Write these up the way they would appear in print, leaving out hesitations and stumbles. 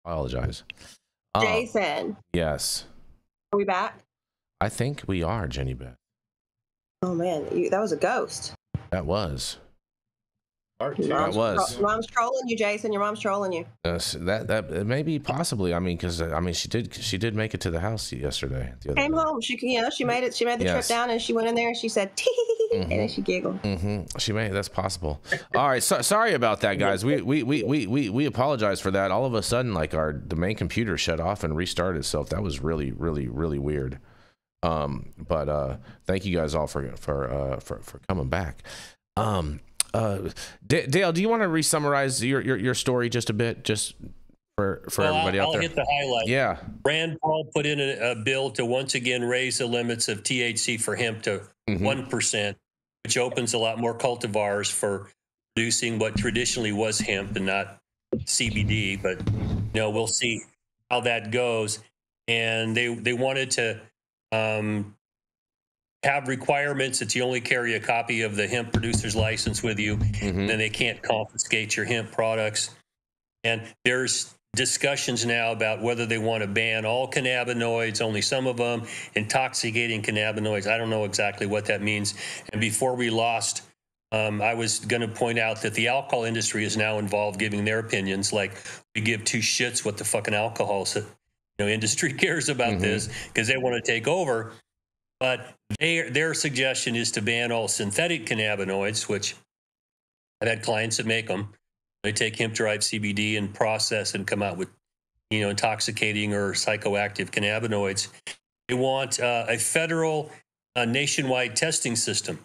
Apologize. Jason. Yes. Are we back? I think we are, Jenny Beth. Oh man, that was a ghost. That was. Your mom's trolling you, Jason. Your mom's trolling you. That maybe possibly. I mean, because she did make it to the house yesterday. Came home. She made it. She made the trip down, and she went in there and she said, "Tee," and then she giggled. She made. That's possible. All right. Sorry about that, guys. We apologize for that. All of a sudden, like the main computer shut off and restarted itself. That was really, really, really weird. But thank you guys all for coming back. Dale, do you want to re-summarize your story just a bit, just for everybody out there? I'll hit the highlight. Yeah. Rand Paul put in a bill to once again raise the limits of THC for hemp to 1%, which opens a lot more cultivars for producing what traditionally was hemp and not CBD. But we'll see how that goes. And they wanted to have requirements that you only carry a copy of the hemp producer's license with you, and then they can't confiscate your hemp products. And there's discussions now about whether they want to ban all cannabinoids, only some of them, intoxicating cannabinoids. I don't know exactly what that means. And before we lost, I was going to point out that the alcohol industry is now involved giving their opinions. Like, we give two shits what the fucking alcohol industry cares about this, because they want to take over. But their suggestion is to ban all synthetic cannabinoids, which I've had clients that make them. They take hemp-derived CBD and process and come out with, intoxicating or psychoactive cannabinoids. They want a federal nationwide testing system,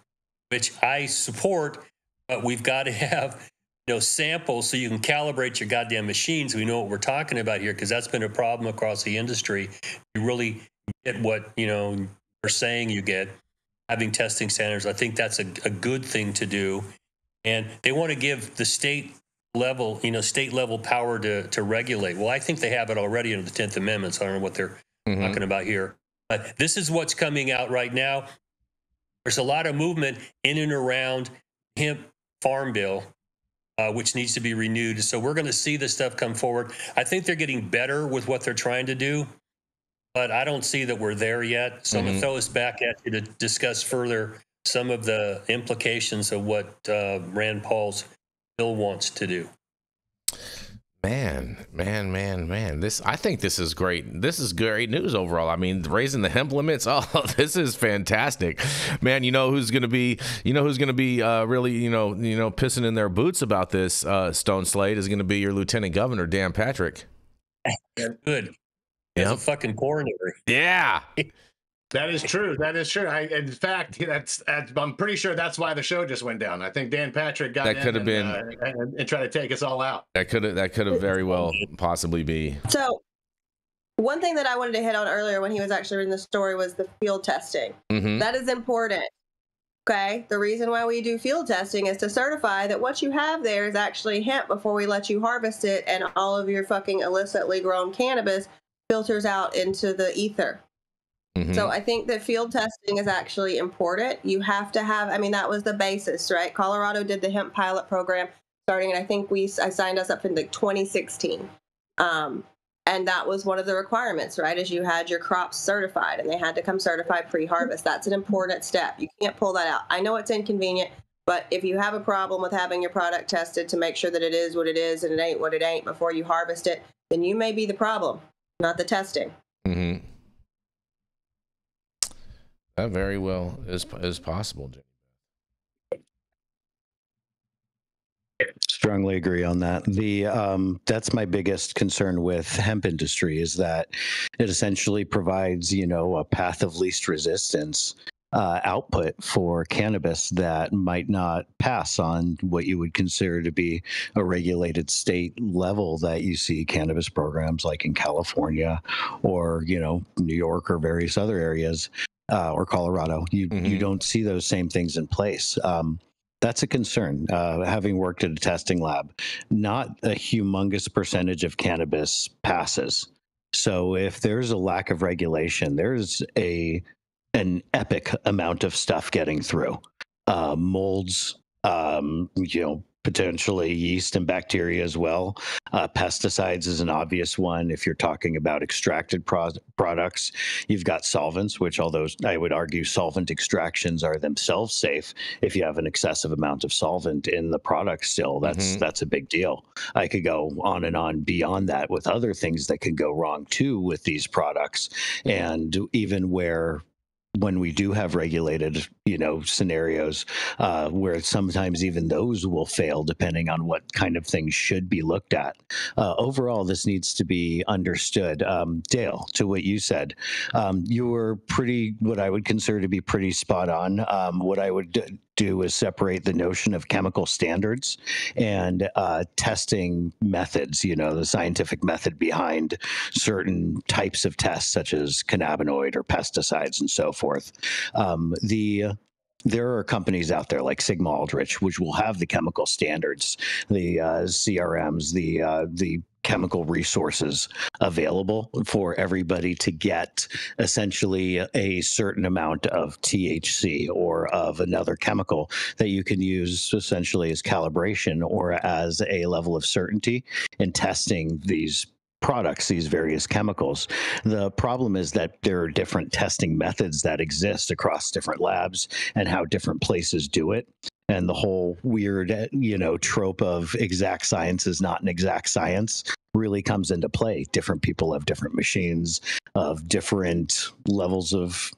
which I support, but we've got to have samples so you can calibrate your goddamn machines. We know what we're talking about here, because that's been a problem across the industry. You really get what are saying you get, having testing centers. I think that's a good thing to do. And they want to give the state level power to regulate. Well, I think they have it already under the 10th Amendment, so I don't know what they're talking about here. But this is what's coming out right now. There's a lot of movement in and around hemp farm bill, which needs to be renewed. So we're going to see this stuff come forward. I think they're getting better with what they're trying to do, but I don't see that we're there yet. So I'm going to throw this back at you to discuss further some of the implications of what Rand Paul's bill wants to do. Man. I think this is great. This is great news overall. I mean, raising the hemp limits. Oh, this is fantastic, man. Who's going to be really, pissing in their boots about this, Stone Slade, is going to be your Lieutenant Governor, Dan Patrick. Good. As a fucking coronary. Yeah. That is true. In fact, I'm pretty sure that's why the show just went down. I think Dan Patrick got and tried to take us all out. That could have very well possibly be. So one thing that I wanted to hit on earlier when he was actually reading the story was the field testing. That is important. Okay. The reason why we do field testing is to certify that what you have there is actually hemp before we let you harvest it, and all of your fucking illicitly grown cannabis filters out into the ether. So I think that field testing is actually important. You have to have, that was the basis, right? Colorado did the hemp pilot program starting, and I think I signed us up in 2016. And that was one of the requirements, right? Is you had your crops certified, and they had to come certified pre-harvest. That's an important step. You can't pull that out. I know it's inconvenient, but if you have a problem with having your product tested to make sure that it is what it is and it ain't what it ain't before you harvest it, then you may be the problem, not the testing. That very well is possible. Strongly agree on that. That's my biggest concern with hemp industry, is that it essentially provides, a path of least resistance output for cannabis that might not pass on what you would consider to be a regulated state level that you see cannabis programs like in California or, New York or various other areas. Or Colorado, you don't see those same things in place. That's a concern. Having worked at a testing lab, not a humongous percentage of cannabis passes. So if there's a lack of regulation, there's an epic amount of stuff getting through. Molds, potentially yeast and bacteria as well. Pesticides is an obvious one. If you're talking about extracted products, you've got solvents, which although I would argue solvent extractions are themselves safe, if you have an excessive amount of solvent in the product still, that's a big deal. I could go on and on beyond that with other things that can go wrong too with these products. And even when we do have regulated, scenarios where sometimes even those will fail depending on what kind of things should be looked at. Overall, this needs to be understood. Dale, to what you said, you were what I would consider to be pretty spot on. What I would do is separate the notion of chemical standards and testing methods, the scientific method behind certain types of tests, such as cannabinoid or pesticides and so forth. There are companies out there like Sigma Aldrich, which will have the chemical standards, the CRMs, the chemical resources available for everybody to get essentially a certain amount of THC or of another chemical that you can use essentially as calibration or as a level of certainty in testing these products, these various chemicals. The problem is that there are different testing methods that exist across different labs and how different places do it. And the whole weird, trope of exact science is not an exact science really comes into play. Different people have different machines of different levels of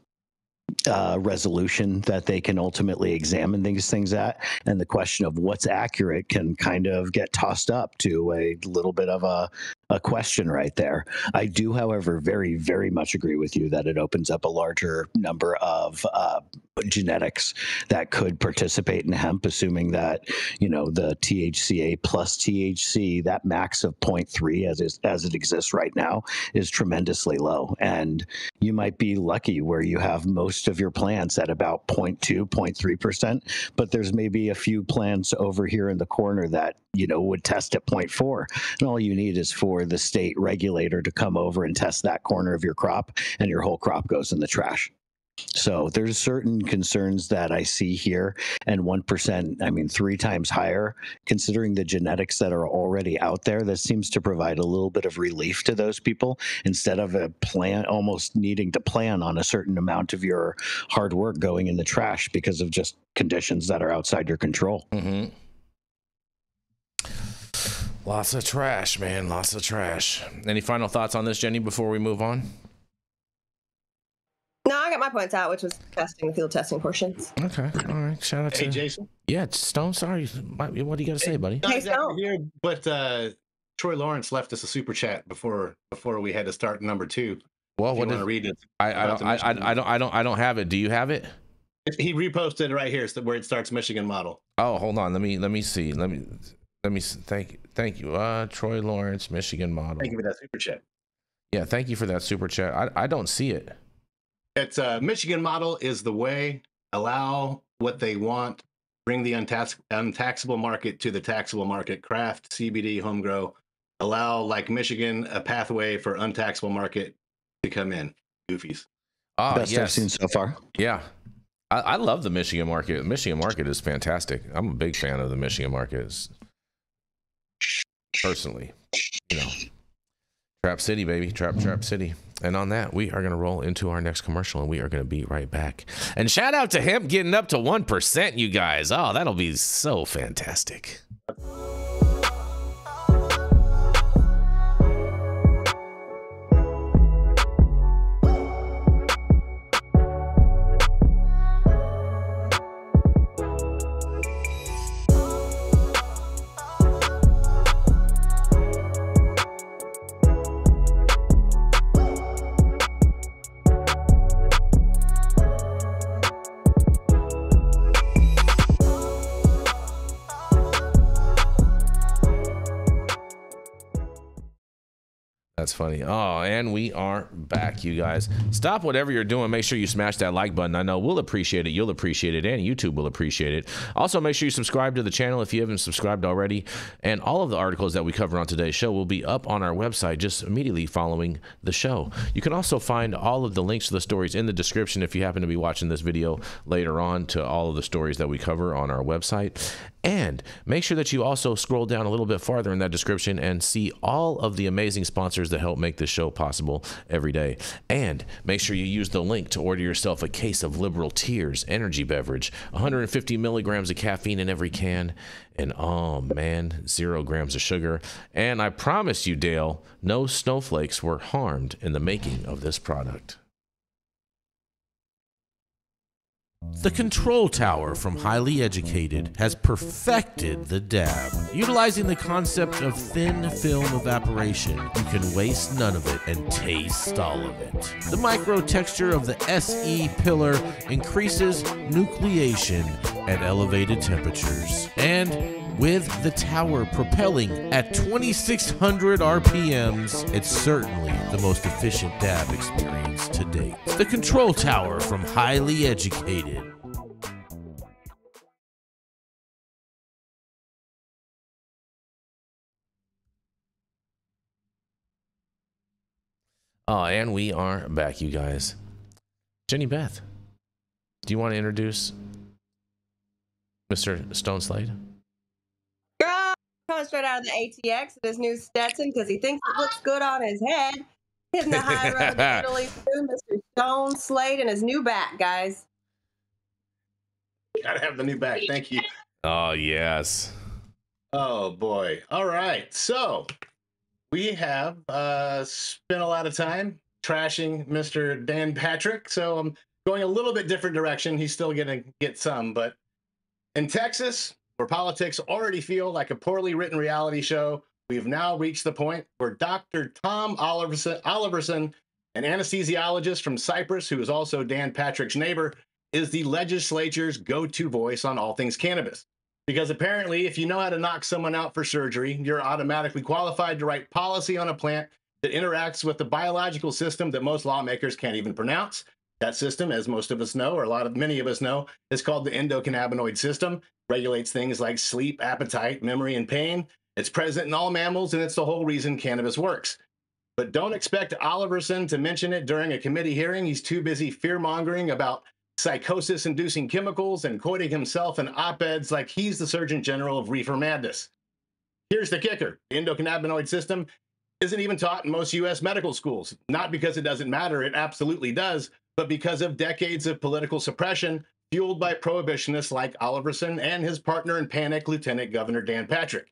resolution that they can ultimately examine these things at. And the question of what's accurate can kind of get tossed up to a little bit of a question right there. I do, however, very, very much agree with you that it opens up a larger number of genetics that could participate in hemp, assuming that, the THCA plus THC, that max of 0.3 as it exists right now is tremendously low. And you might be lucky where you have most of your plants at about 0.2, 0.3%, but there's maybe a few plants over here in the corner that, would test at 0.4. And all you need is for the state regulator to come over and test that corner of your crop, and your whole crop goes in the trash. So there's certain concerns that I see here, and 1%, 3 times higher, considering the genetics that are already out there. That seems to provide a little bit of relief to those people instead of a plan, almost needing to plan on a certain amount of your hard work going in the trash because of just conditions that are outside your control. Mm-hmm. Lots of trash, man. Lots of trash. Any final thoughts on this, Jenny, before we move on? No, I got my points out, which was testing, the field testing portions. Okay. All right. Shout out to Jason. Yeah, Stone. Sorry. What do you got to say, buddy? Not exactly here, but Troy Lawrence left us a super chat before we had to start number 2. Well, what did I read it? I don't have it. Do you have it? He reposted it right here, where it starts Michigan model. Oh, hold on. Let me see. Let me thank you. Troy Lawrence, Michigan model. Thank you for that super chat. Yeah, thank you for that super chat. I don't see it. It's Michigan model is the way. Allow what they want. Bring the untaxable market to the taxable market. Craft, CBD, home grow. Allow, like Michigan, a pathway for untaxable market to come in. Goofies. Best I've seen so far. Yeah. I love the Michigan market. The Michigan market is fantastic. I'm a big fan of the Michigan market. Personally, Trap City, baby. Trap City. And on that, we are going to roll into our next commercial, and we are going to be right back. And shout out to Hempp getting up to 1%, you guys. Oh, that'll be so fantastic. That's funny. Oh, and we are back, you guys. Stop whatever you're doing. Make sure you smash that like button. I know we'll appreciate it. You'll appreciate it. And YouTube will appreciate it. Also, make sure you subscribe to the channel if you haven't subscribed already. And all of the articles that we cover on today's show will be up on our website just immediately following the show. You can also find all of the links to the stories in the description if you happen to be watching this video later on, to all of the stories that we cover on our website. And make sure that you also scroll down a little bit farther in that description and see all of the amazing sponsors that help make this show possible every day. And make sure you use the link to order yourself a case of Liberal Tears energy beverage, 150 milligrams of caffeine in every can, and oh man, 0 grams of sugar. And I promise you, Dale, no snowflakes were harmed in the making of this product. The Control Tower from Highly Educated has perfected the dab. Utilizing the concept of thin film evaporation, you can waste none of it and taste all of it. The micro texture of the SE pillar increases nucleation at elevated temperatures. And with the tower propelling at 2,600 RPMs, it's certainly the most efficient dab experience to date. The Control Tower from Highly Educated. Oh, and we are back, you guys. Jenny Beth, do you want to introduce Mr. Stone Slade? Girl, coming straight out of the ATX in his new Stetson because he thinks it looks good on his head. Hitting the high road to Italy soon, Mr. Stone Slade and his new bat, guys. Gotta have the new back. Thank you. Oh, yes. Oh, boy. All right. So we have spent a lot of time trashing Mr. Dan Patrick. So I'm going a little bit different direction. He's still going to get some. But in Texas, where politics already feel like a poorly written reality show, we've now reached the point where Dr. Tom Oliverson, an anesthesiologist from Cyprus, who is also Dan Patrick's neighbor, is the legislature's go-to voice on all things cannabis. Because apparently, if you know how to knock someone out for surgery, you're automatically qualified to write policy on a plant that interacts with the biological system that most lawmakers can't even pronounce. That system, as most of us know, or many of us know, is called the endocannabinoid system. Regulates things like sleep, appetite, memory, and pain. It's present in all mammals, and it's the whole reason cannabis works. But don't expect Oliverson to mention it during a committee hearing. He's too busy fear-mongering about psychosis-inducing chemicals and quoting himself in op-eds like he's the Surgeon General of reefer madness. Here's the kicker. The endocannabinoid system isn't even taught in most U.S. medical schools. Not because it doesn't matter, it absolutely does, but because of decades of political suppression fueled by prohibitionists like Oliverson and his partner in panic, Lieutenant Governor Dan Patrick.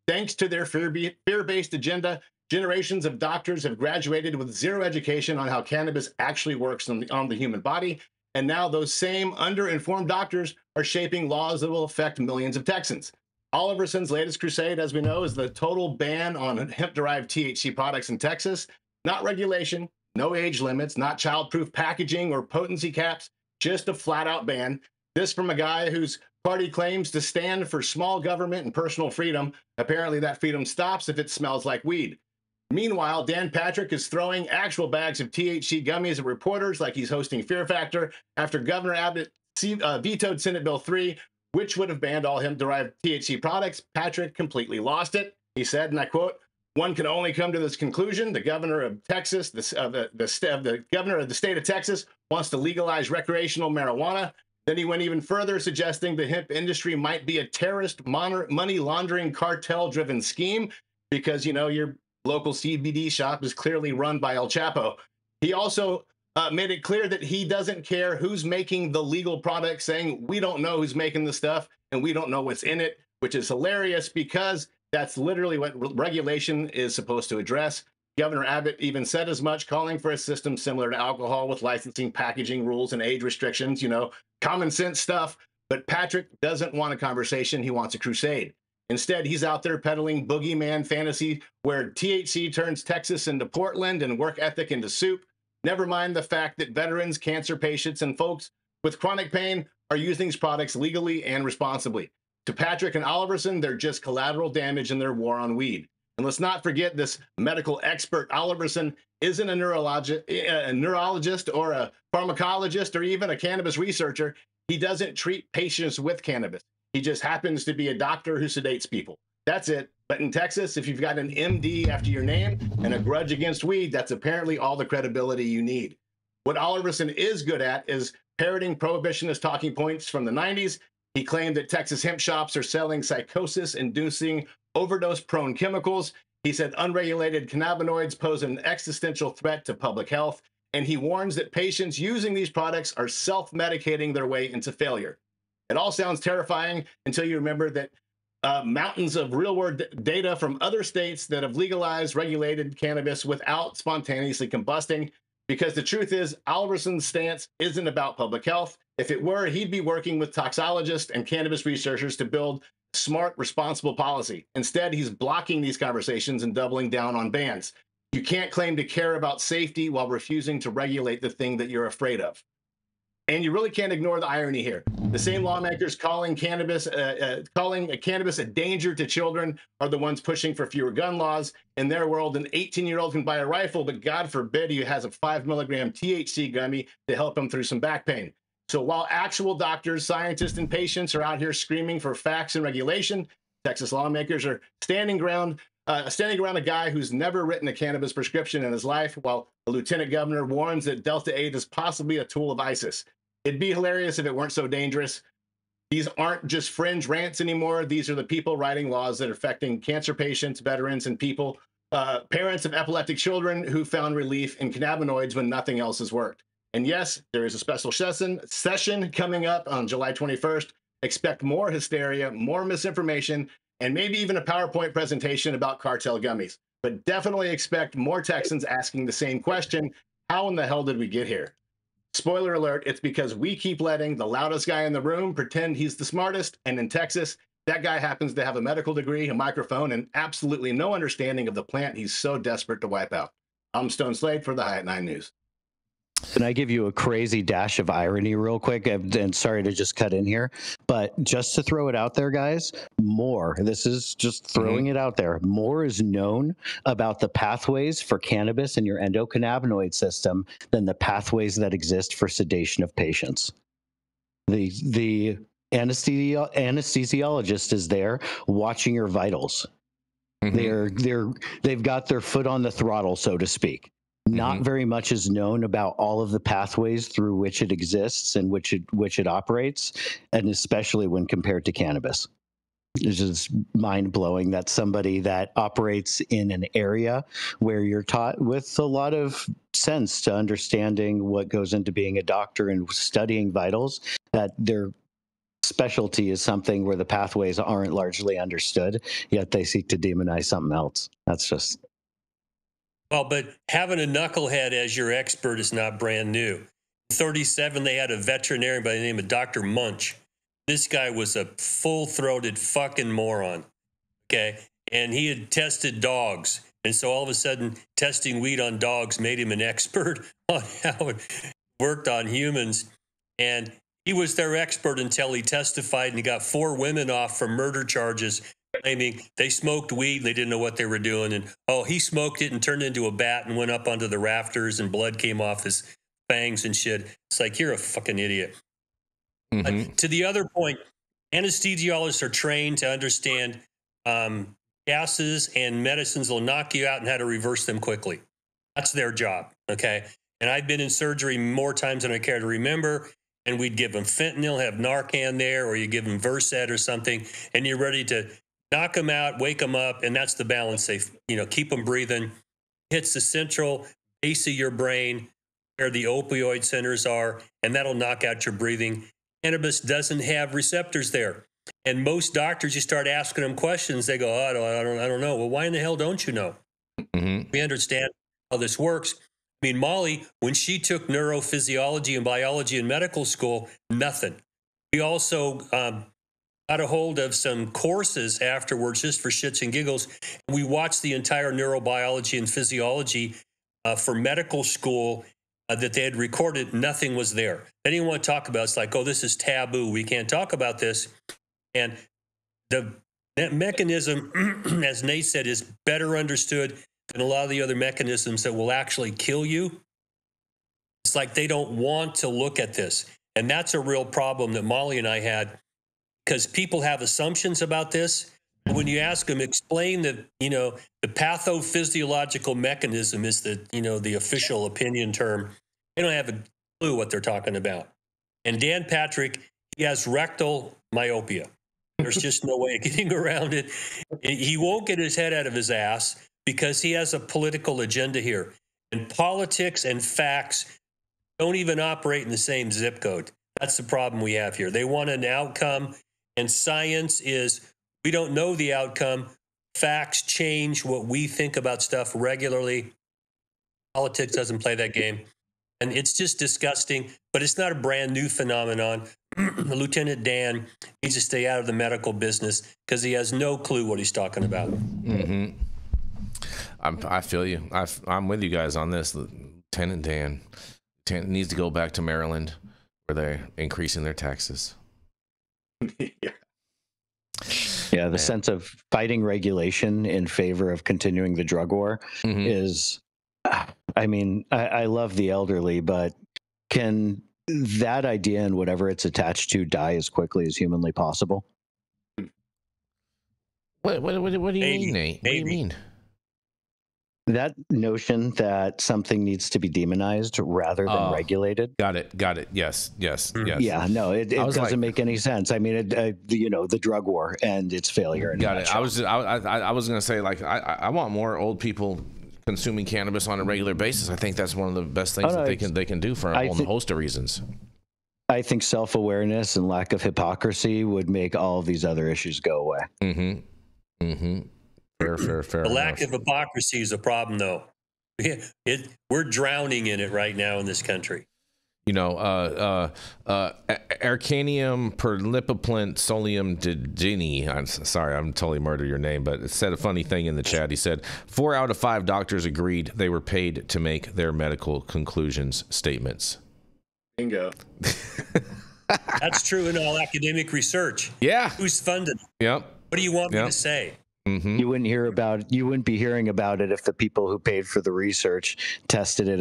Thanks to their fear-based agenda, generations of doctors have graduated with zero education on how cannabis actually works on the human body. And now those same underinformed doctors are shaping laws that will affect millions of Texans. Oliverson's latest crusade, as we know, is the total ban on hemp-derived THC products in Texas. Not regulation, no age limits, not child-proof packaging or potency caps, just a flat-out ban. This from a guy whose party claims to stand for small government and personal freedom. Apparently that freedom stops if it smells like weed. Meanwhile, Dan Patrick is throwing actual bags of THC gummies at reporters like he's hosting Fear Factor after Governor Abbott vetoed Senate Bill 3, which would have banned all hemp-derived THC products. Patrick completely lost it. He said, and I quote, "One can only come to this conclusion. The governor of Texas, the governor of the state of Texas wants to legalize recreational marijuana." Then he went even further, suggesting the hemp industry might be a terrorist money laundering cartel-driven scheme because, you know, your local CBD shop is clearly run by El Chapo. He also made it clear that he doesn't care who's making the legal product, saying we don't know who's making the stuff and we don't know what's in it, which is hilarious because that's literally what regulation is supposed to address. Governor Abbott even said as much, calling for a system similar to alcohol with licensing, packaging rules, and age restrictions, you know, common sense stuff. But Patrick doesn't want a conversation. He wants a crusade. Instead, he's out there peddling boogeyman fantasy where THC turns Texas into Portland and work ethic into soup. Never mind the fact that veterans, cancer patients, and folks with chronic pain are using these products legally and responsibly. To Patrick and Oliverson, they're just collateral damage in their war on weed. And let's not forget this medical expert, Oliverson, isn't a neurologist or a pharmacologist or even a cannabis researcher. He doesn't treat patients with cannabis. He just happens to be a doctor who sedates people. That's it. But in Texas, if you've got an MD after your name and a grudge against weed, that's apparently all the credibility you need. What Oliverson is good at is parroting prohibitionist talking points from the 90s. He claimed that Texas hemp shops are selling psychosis-inducing, overdose-prone chemicals. He said unregulated cannabinoids pose an existential threat to public health. And he warns that patients using these products are self-medicating their way into failure. It all sounds terrifying until you remember that mountains of real-world data from other states that have legalized, regulated cannabis without spontaneously combusting. Because the truth is, Alverson's stance isn't about public health. If it were, he'd be working with toxicologists and cannabis researchers to build smart, responsible policy. Instead, he's blocking these conversations and doubling down on bans. You can't claim to care about safety while refusing to regulate the thing that you're afraid of. And you really can't ignore the irony here. The same lawmakers calling cannabis a danger to children are the ones pushing for fewer gun laws. In their world, an 18-year-old can buy a rifle, but God forbid he has a 5-milligram THC gummy to help him through some back pain. So while actual doctors, scientists, and patients are out here screaming for facts and regulation, Texas lawmakers are standing around a guy who's never written a cannabis prescription in his life, while the lieutenant governor warns that Delta 8 is possibly a tool of ISIS. It'd be hilarious if it weren't so dangerous. These aren't just fringe rants anymore. These are the people writing laws that are affecting cancer patients, veterans, and people, parents of epileptic children who found relief in cannabinoids when nothing else has worked. And yes, there is a special session coming up on July 21st. Expect more hysteria, more misinformation, and maybe even a PowerPoint presentation about cartel gummies. But definitely expect more Texans asking the same question: how in the hell did we get here? Spoiler alert, it's because we keep letting the loudest guy in the room pretend he's the smartest, and in Texas, that guy happens to have a medical degree, a microphone, and absolutely no understanding of the plant he's so desperate to wipe out. I'm Stone Slade for the High at 9 News. Can I give you a crazy dash of irony real quick? And sorry to just cut in here, but just to throw it out there, guys, this is just throwing it out there, more is known about the pathways for cannabis in your endocannabinoid system than the pathways that exist for sedation of patients. The anesthesiologist is there watching your vitals. They've got their foot on the throttle, so to speak. Not very much is known about all of the pathways through which it exists and which it operates, and especially when compared to cannabis. It's just mind-blowing that somebody that operates in an area where you're taught with a lot of sense to understanding what goes into being a doctor and studying vitals, that their specialty is something where the pathways aren't largely understood, yet they seek to demonize something else. That's just... Well, but having a knucklehead as your expert is not brand new. In 1937, they had a veterinarian by the name of Dr. Munch. This guy was a full-throated fucking moron, okay? And he had tested dogs. And so all of a sudden, testing weed on dogs made him an expert on how it worked on humans. And he was their expert until he testified, and he got 4 women off for murder charges, claiming they smoked weed, they didn't know what they were doing, and he smoked it and turned into a bat and went up onto the rafters and blood came off his fangs and shit. It's like, you're a fucking idiot. To the other point, anesthesiologists are trained to understand gases and medicines will knock you out and how to reverse them quickly. That's their job, okay? And I've been in surgery more times than I care to remember, and we'd give them fentanyl, have Narcan there, or you give them Versed or something, and you're ready to knock them out, wake them up, and that's the balance. They, keep them breathing. Hits the central base of your brain where the opioid centers are, and that'll knock out your breathing. Cannabis doesn't have receptors there. And most doctors, you start asking them questions, they go, I don't know. Well, why in the hell don't you know? We understand how this works. I mean, Molly, when she took neurophysiology and biology in medical school, nothing. We also got a hold of some courses afterwards just for shits and giggles. We watched the entire neurobiology and physiology for medical school that they had recorded. Nothing was there. They didn't want to talk about it. It's like, this is taboo. We can't talk about this. And the That mechanism, as Nate said, is better understood than a lot of the other mechanisms that will actually kill you. It's like they don't want to look at this. And that's a real problem that Molly and I had, because people have assumptions about this. When you ask them, explain that, the pathophysiological mechanism is the official opinion term. They don't have a clue what they're talking about. And Dan Patrick, he has rectal myopia. There's just no way of getting around it. He won't get his head out of his ass because he has a political agenda here. And politics and facts don't even operate in the same zip code. That's the problem we have here. They want an outcome, and science is, we don't know the outcome. Facts change what we think about stuff regularly. Politics doesn't play that game. And it's just disgusting, but it's not a brand new phenomenon. Lieutenant Dan needs to stay out of the medical business because he has no clue what he's talking about. Mm-hmm. I feel you. I'm with you guys on this. Lieutenant Dan needs to go back to Maryland where they're increasing their taxes. Yeah, the sense of fighting regulation in favor of continuing the drug war is, I mean, I love the elderly, but can that idea and whatever it's attached to die as quickly as humanly possible? What do you mean, Nate? What do you mean? That notion that something needs to be demonized rather than regulated. Got it. Yes. Yeah, no, it doesn't make any sense. I mean, the drug war and its failure. Got it. I was going to say, like, I want more old people consuming cannabis on a regular basis. I think that's one of the best things that they can do for a whole host of reasons. I think self-awareness and lack of hypocrisy would make all of these other issues go away. Fair. The lack of hypocrisy is a problem, though. We're drowning in it right now in this country. Arcanium perlipoplint solium digini. I'm sorry, I'm totally murdered your name, but it said a funny thing in the chat. He said 4 out of 5 doctors agreed they were paid to make their medical conclusions statements. Bingo. That's true in all academic research. Yeah. Who's funded? Yep. What do you want me to say? You wouldn't be hearing about it if the people who paid for the research tested it,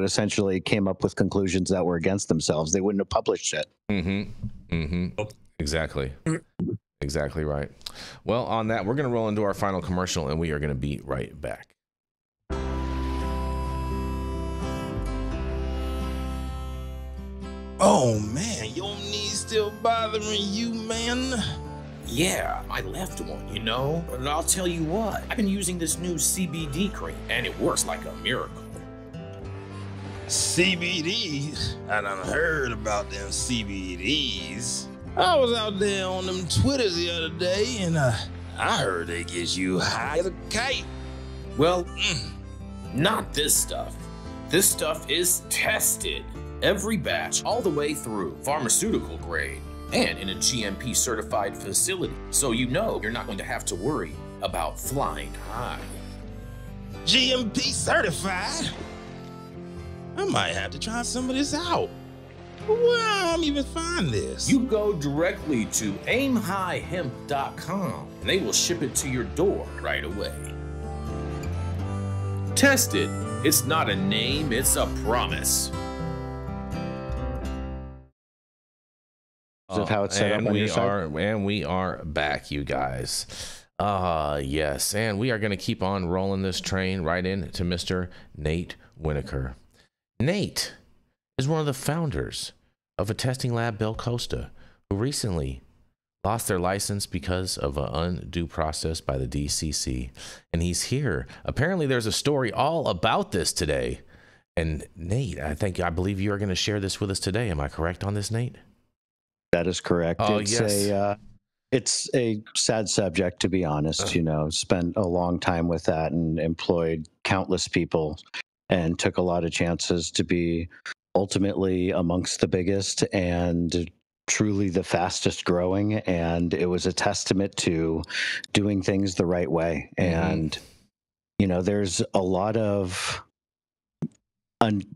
essentially came up with conclusions that were against themselves. They wouldn't have published it. Exactly right. Well, on that, we're going to roll into our final commercial, and we are going to be right back. Oh man, your knees still bothering you, man? Yeah, I left one, and I'll tell you what, I've been using this new CBD cream, and it works like a miracle. CBDs? I done heard about them CBDs. I was out there on them Twitters the other day, and I heard they get you high as a kite. Well, not this stuff. This stuff is tested. Every batch, all the way through, pharmaceutical grade. And in a GMP certified facility, so you're not going to have to worry about flying high. GMP certified? I might have to try some of this out. Where will I even find this? You go directly to aimhighhemp.com and they will ship it to your door right away. Test it. It's not a name, it's a promise. Of how it's set up on your side. And we are back, you guys. Yes, and we are going to keep on rolling this train right into Mr. Nate Winokur. Nate is one of the founders of a testing lab, Bel Costa, who recently lost their license because of an undue process by the DCC. And he's here. Apparently, there's a story all about this today. And Nate, I believe you are going to share this with us today. Am I correct on this, Nate? That is correct. Oh, It's a sad subject, to be honest. Spent a long time with that and employed countless people and took a lot of chances to be ultimately amongst the biggest and truly the fastest growing. And it was a testament to doing things the right way. And, there's a lot of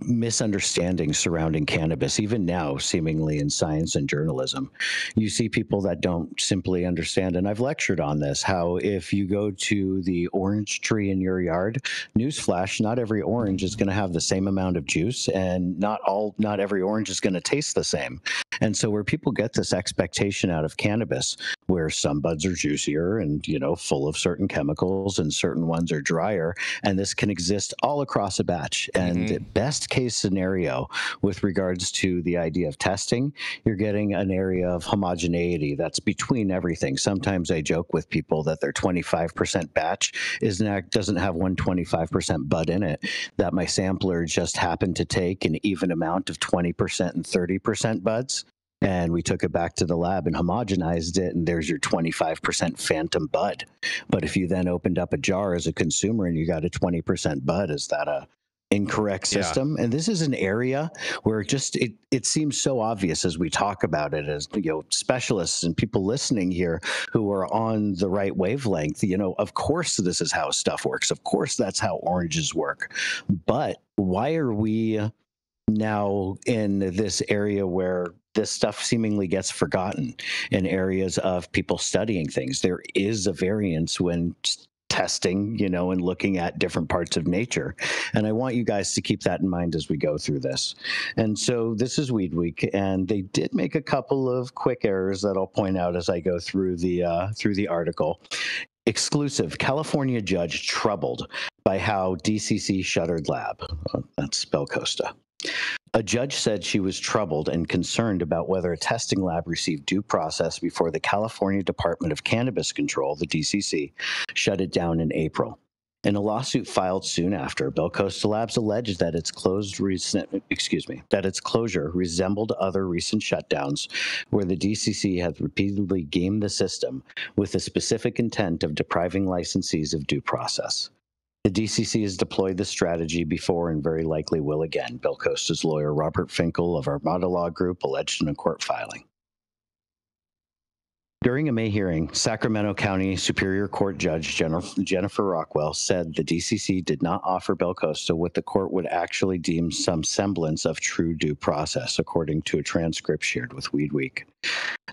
misunderstandings surrounding cannabis, even now, seemingly in science and journalism. You see people that don't simply understand, and I've lectured on this, how if you go to the orange tree in your yard, newsflash, not every orange is going to have the same amount of juice, and not every orange is going to taste the same. And so where people get this expectation out of cannabis, where some buds are juicier and, you know, full of certain chemicals and certain ones are drier, and this can exist all across a batch. And best case scenario with regards to the idea of testing, you're getting an area of homogeneity that's between everything. Sometimes I joke with people that their 25% batch doesn't have 125% bud in it, that my sampler just happened to take an even amount of 20% and 30% buds. And we took it back to the lab and homogenized it, and there's your 25% phantom bud. But if you then opened up a jar as a consumer and you got a 20% bud, is that a incorrect system? And this is an area where it seems so obvious as we talk about it, as, you know, specialists and people listening here who are on the right wavelength. You know, of course this is how stuff works. Of course that's how oranges work. But why are we now in this area where this stuff seemingly gets forgotten in areas of people studying things? There is a variance when testing, you know, and looking at different parts of nature. And I want you guys to keep that in mind as we go through this. And so this is Weed Week, and they did make a couple of quick errors that I'll point out as I go through the article. Exclusive: California judge troubled by how DCC shuttered lab. That's Belcosta. A judge said she was troubled and concerned about whether a testing lab received due process before the California Department of Cannabis Control, the DCC, shut it down in April. In a lawsuit filed soon after, Belcosta Labs alleged that its closure resembled other recent shutdowns where the DCC has repeatedly gamed the system with the specific intent of depriving licensees of due process. The DCC has deployed this strategy before and very likely will again, Belcosta's lawyer Robert Finkel of Armada Law Group alleged in a court filing. During a May hearing, Sacramento County Superior Court Judge Jennifer Rockwell said the DCC did not offer Belcosta what the court would actually deem some semblance of true due process, according to a transcript shared with Weed Week.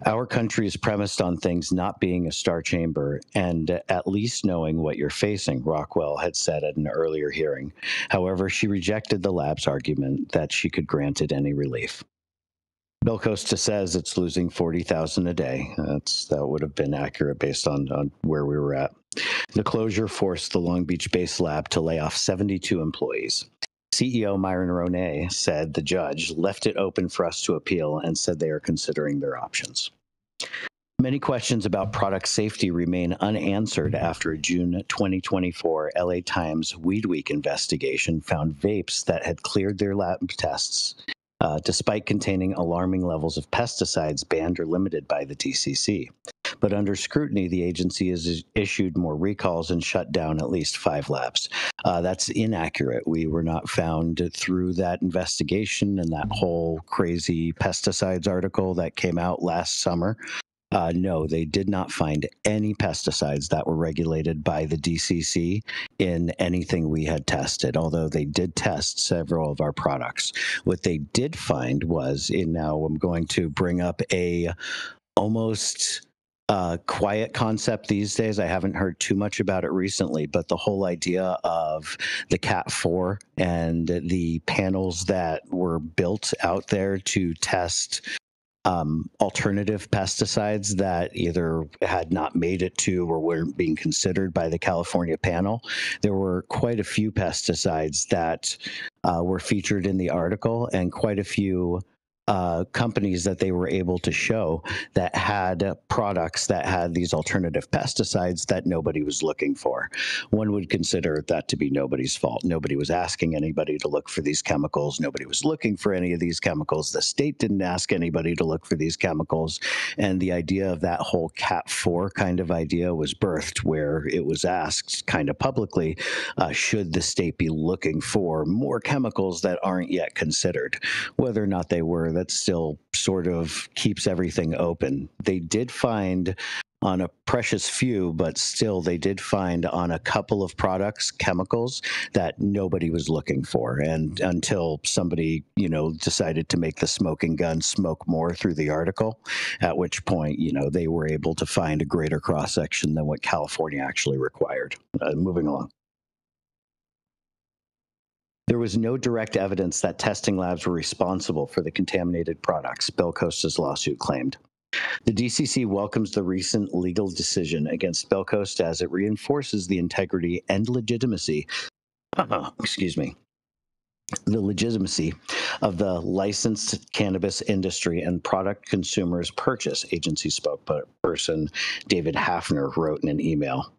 Our country is premised on things not being a star chamber and at least knowing what you're facing, Rockwell had said at an earlier hearing. However, she rejected the lab's argument that she could grant it any relief. Belcosta says it's losing $40,000 a day. That would have been accurate based on where we were at. The closure forced the Long Beach-based lab to lay off 72 employees. CEO Myron Ronay said the judge left it open for us to appeal and said they are considering their options. Many questions about product safety remain unanswered after a June 2024 LA Times Weed Week investigation found vapes that had cleared their lab tests despite containing alarming levels of pesticides banned or limited by the DCC. But under scrutiny, the agency has issued more recalls and shut down at least 5 labs. That's inaccurate. We were not found through that investigation and that whole crazy pesticides article that came out last summer. No, they did not find any pesticides that were regulated by the DCC in anything we had tested, although they did test several of our products. What they did find was, now I'm going to bring up a almost quiet concept these days. I haven't heard too much about it recently, but the whole idea of the Cat 4 and the panels that were built out there to test alternative pesticides that either had not made it to or weren't being considered by the California panel. There were quite a few pesticides that were featured in the article, and quite a few companies that they were able to show that had products that had these alternative pesticides that nobody was looking for. One would consider that to be nobody's fault. Nobody was asking anybody to look for these chemicals. Nobody was looking for any of these chemicals. The state didn't ask anybody to look for these chemicals. And the idea of that whole Cat 4 kind of idea was birthed, where it was asked kind of publicly, should the state be looking for more chemicals that aren't yet considered? Whether or not they were, that still sort of keeps everything open. They did find on a precious few, but still they did find on a couple of products chemicals that nobody was looking for. And until somebody, decided to make the smoking gun smoke more through the article, at which point, they were able to find a greater cross-section than what California actually required. Moving along. There was no direct evidence that testing labs were responsible for the contaminated products, Bell Costa's lawsuit claimed. The DCC welcomes the recent legal decision against Bell Costa as it reinforces the integrity and legitimacy, the legitimacy of the licensed cannabis industry and product consumers purchase, agency spokesperson David Hafner wrote in an email.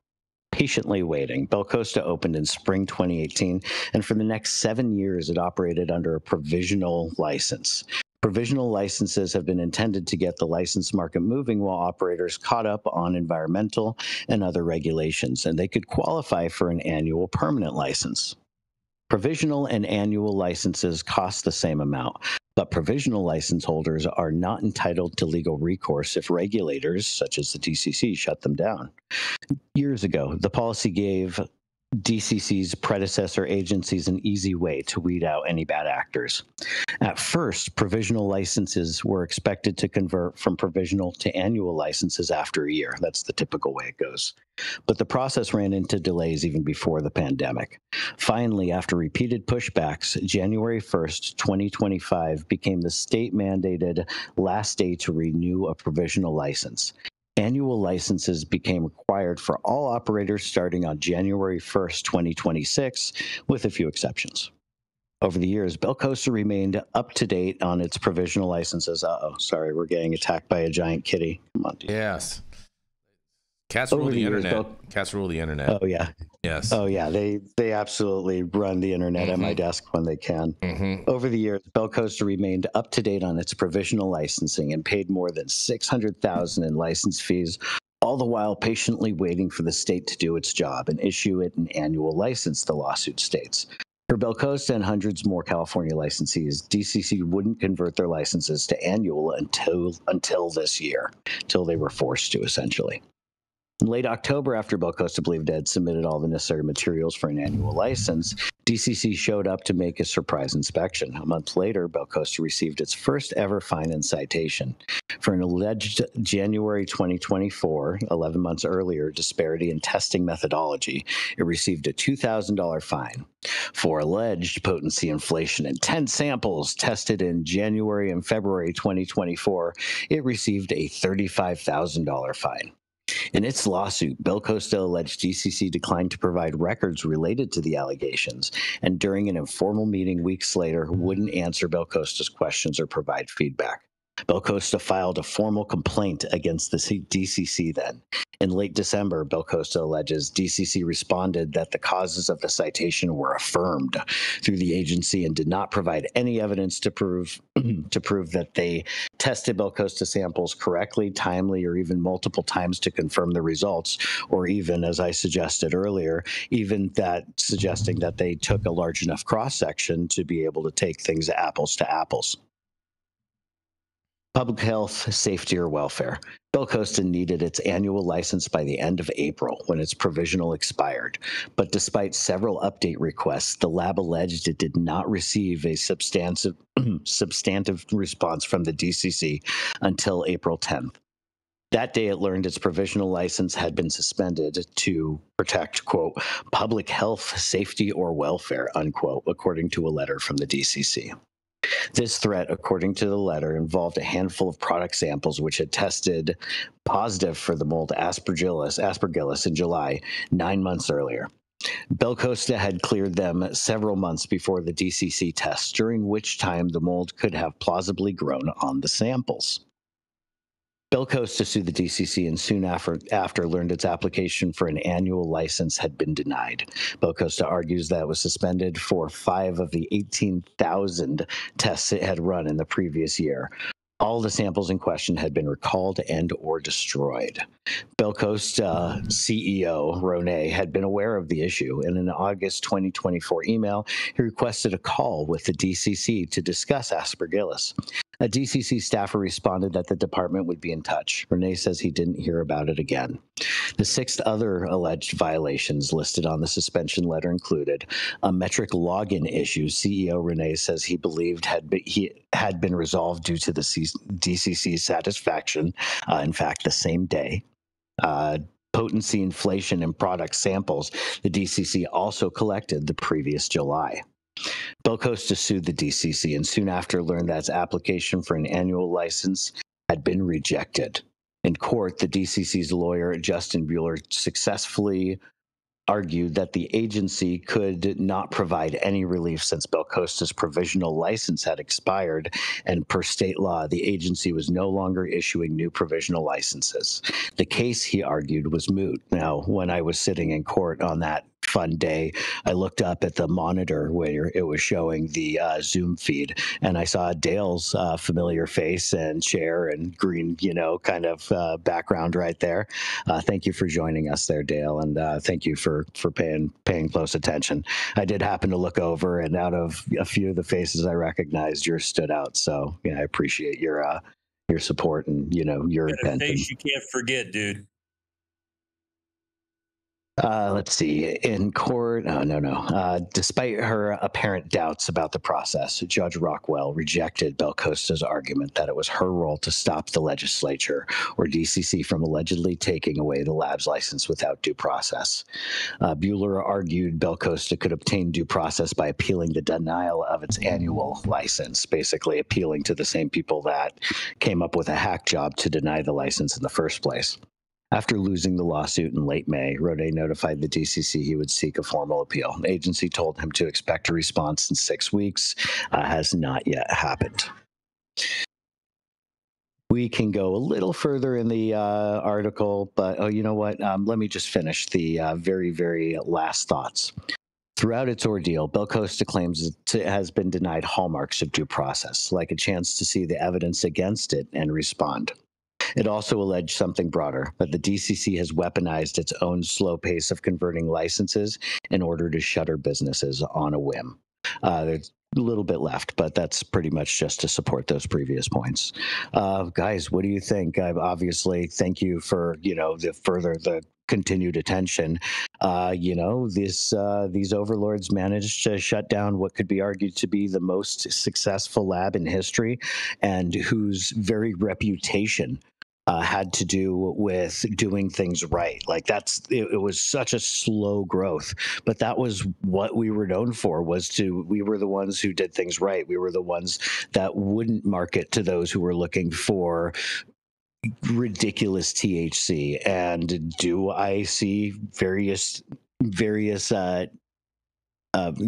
Patiently waiting. Bell Costa opened in spring 2018, and for the next 7 years, it operated under a provisional license. Provisional licenses have been intended to get the license market moving while operators caught up on environmental and other regulations, and they could qualify for an annual permanent license. Provisional and annual licenses cost the same amount, but provisional license holders are not entitled to legal recourse if regulators, such as the DCC, shut them down. Years ago, the policy gave DCC's predecessor agencies an easy way to weed out any bad actors. At first, provisional licenses were expected to convert from provisional to annual licenses after a year. That's the typical way it goes. But the process ran into delays even before the pandemic. Finally, after repeated pushbacks, January 1st, 2025 became the state-mandated last day to renew a provisional license. Annual licenses became required for all operators starting on January 1st, 2026, with a few exceptions. Over the years, Bell Costa remained up to date on its provisional licenses. Sorry, we're getting attacked by a giant kitty. Come on, dude. Yes. Cats rule the internet. Cats rule the internet. Oh, yeah. Yes. Oh, yeah. They absolutely run the internet at my desk when they can. Over the years, Bell Costa remained up to date on its provisional licensing and paid more than $600,000 in license fees, all the while patiently waiting for the state to do its job and issue it an annual license, the lawsuit states. For Bell Costa and hundreds more California licensees, DCC wouldn't convert their licenses to annual until this year, until they were forced to, essentially. In late October, after Bell Costa believed it had submitted all the necessary materials for an annual license, DCC showed up to make a surprise inspection. A month later, Bell Costa received its first ever fine and citation. For an alleged January 2024, 11 months earlier, disparity in testing methodology, it received a $2,000 fine. For alleged potency inflation in 10 samples tested in January and February 2024, it received a $35,000 fine. In its lawsuit, Bell Costa alleged DCC declined to provide records related to the allegations, and during an informal meeting weeks later, wouldn't answer Bell Costa's questions or provide feedback. Bell Costa filed a formal complaint against the DCC then. In late December, Bell Costa alleges DCC responded that the causes of the citation were affirmed through the agency and did not provide any evidence to prove that they tested Bell Costa samples correctly, timely, or even multiple times to confirm the results, or even, as I suggested earlier, even that suggesting that they took a large enough cross-section to be able to take things apples to apples. Public health, safety, or welfare. Bell Costa needed its annual license by the end of April when its provisional expired. But despite several update requests, the lab alleged it did not receive a substantive response from the DCC until April 10th. That day, it learned its provisional license had been suspended to protect, quote, public health, safety, or welfare, unquote, according to a letter from the DCC. This threat, according to the letter, involved a handful of product samples which had tested positive for the mold Aspergillus in July, 9 months earlier. Bell Costa had cleared them several months before the DCC tests, during which time the mold could have plausibly grown on the samples. Bell Costa sued the DCC and soon after learned its application for an annual license had been denied. Bell Costa argues that it was suspended for 5 of the 18,000 tests it had run in the previous year. All the samples in question had been recalled and or destroyed. Bell Costa CEO Ronay had been aware of the issue, and in an August 2024 email, he requested a call with the DCC to discuss Aspergillus. A DCC staffer responded that the department would be in touch. Renee says he didn't hear about it again. The 6 other alleged violations listed on the suspension letter included a metric login issue CEO Renee says he believed had been resolved due to the DCC's satisfaction, in fact, the same day. Potency inflation in product samples the DCC also collected the previous July. Belcosta sued the DCC and soon after learned that its application for an annual license had been rejected. In court, the DCC's lawyer, Justin Bueller, successfully argued that the agency could not provide any relief since Belcosta's provisional license had expired, and per state law, the agency was no longer issuing new provisional licenses. The case, he argued, was moot. Now, when I was sitting in court on that fun day, I looked up at the monitor where it was showing the Zoom feed, and I saw Dale's familiar face and chair and green, kind of background right there. Thank you for joining us there, Dale, and thank you for paying close attention. I did happen to look over, and out of a few of the faces I recognized, yours stood out. So, I appreciate your support and your attention. Face you can't forget, dude. Let's see. In court, despite her apparent doubts about the process, Judge Rockwell rejected Belcosta's argument that it was her role to stop the legislature or DCC from allegedly taking away the lab's license without due process. Bueller argued Belcosta could obtain due process by appealing the denial of its annual license, basically appealing to the same people that came up with a hack job to deny the license in the first place. After losing the lawsuit in late May, Rode notified the DCC he would seek a formal appeal. The agency told him to expect a response in 6 weeks. Has not yet happened. We can go a little further in the article, but you know what? Let me just finish the very, very last thoughts. Throughout its ordeal, Belcosta claims it has been denied hallmarks of due process, like a chance to see the evidence against it and respond. It also alleged something broader, that the DCC has weaponized its own slow pace of converting licenses in order to shutter businesses on a whim. There's a little bit left, but that's pretty much just to support those previous points. Guys, what do you think? Obviously, thank you for, the continued attention. These overlords managed to shut down what could be argued to be the most successful lab in history, and whose very reputation had to do with doing things right. Like it was such a slow growth, but that was what we were known for, we were the ones who did things right. We were the ones that wouldn't market to those who were looking for ridiculous THC. And do I see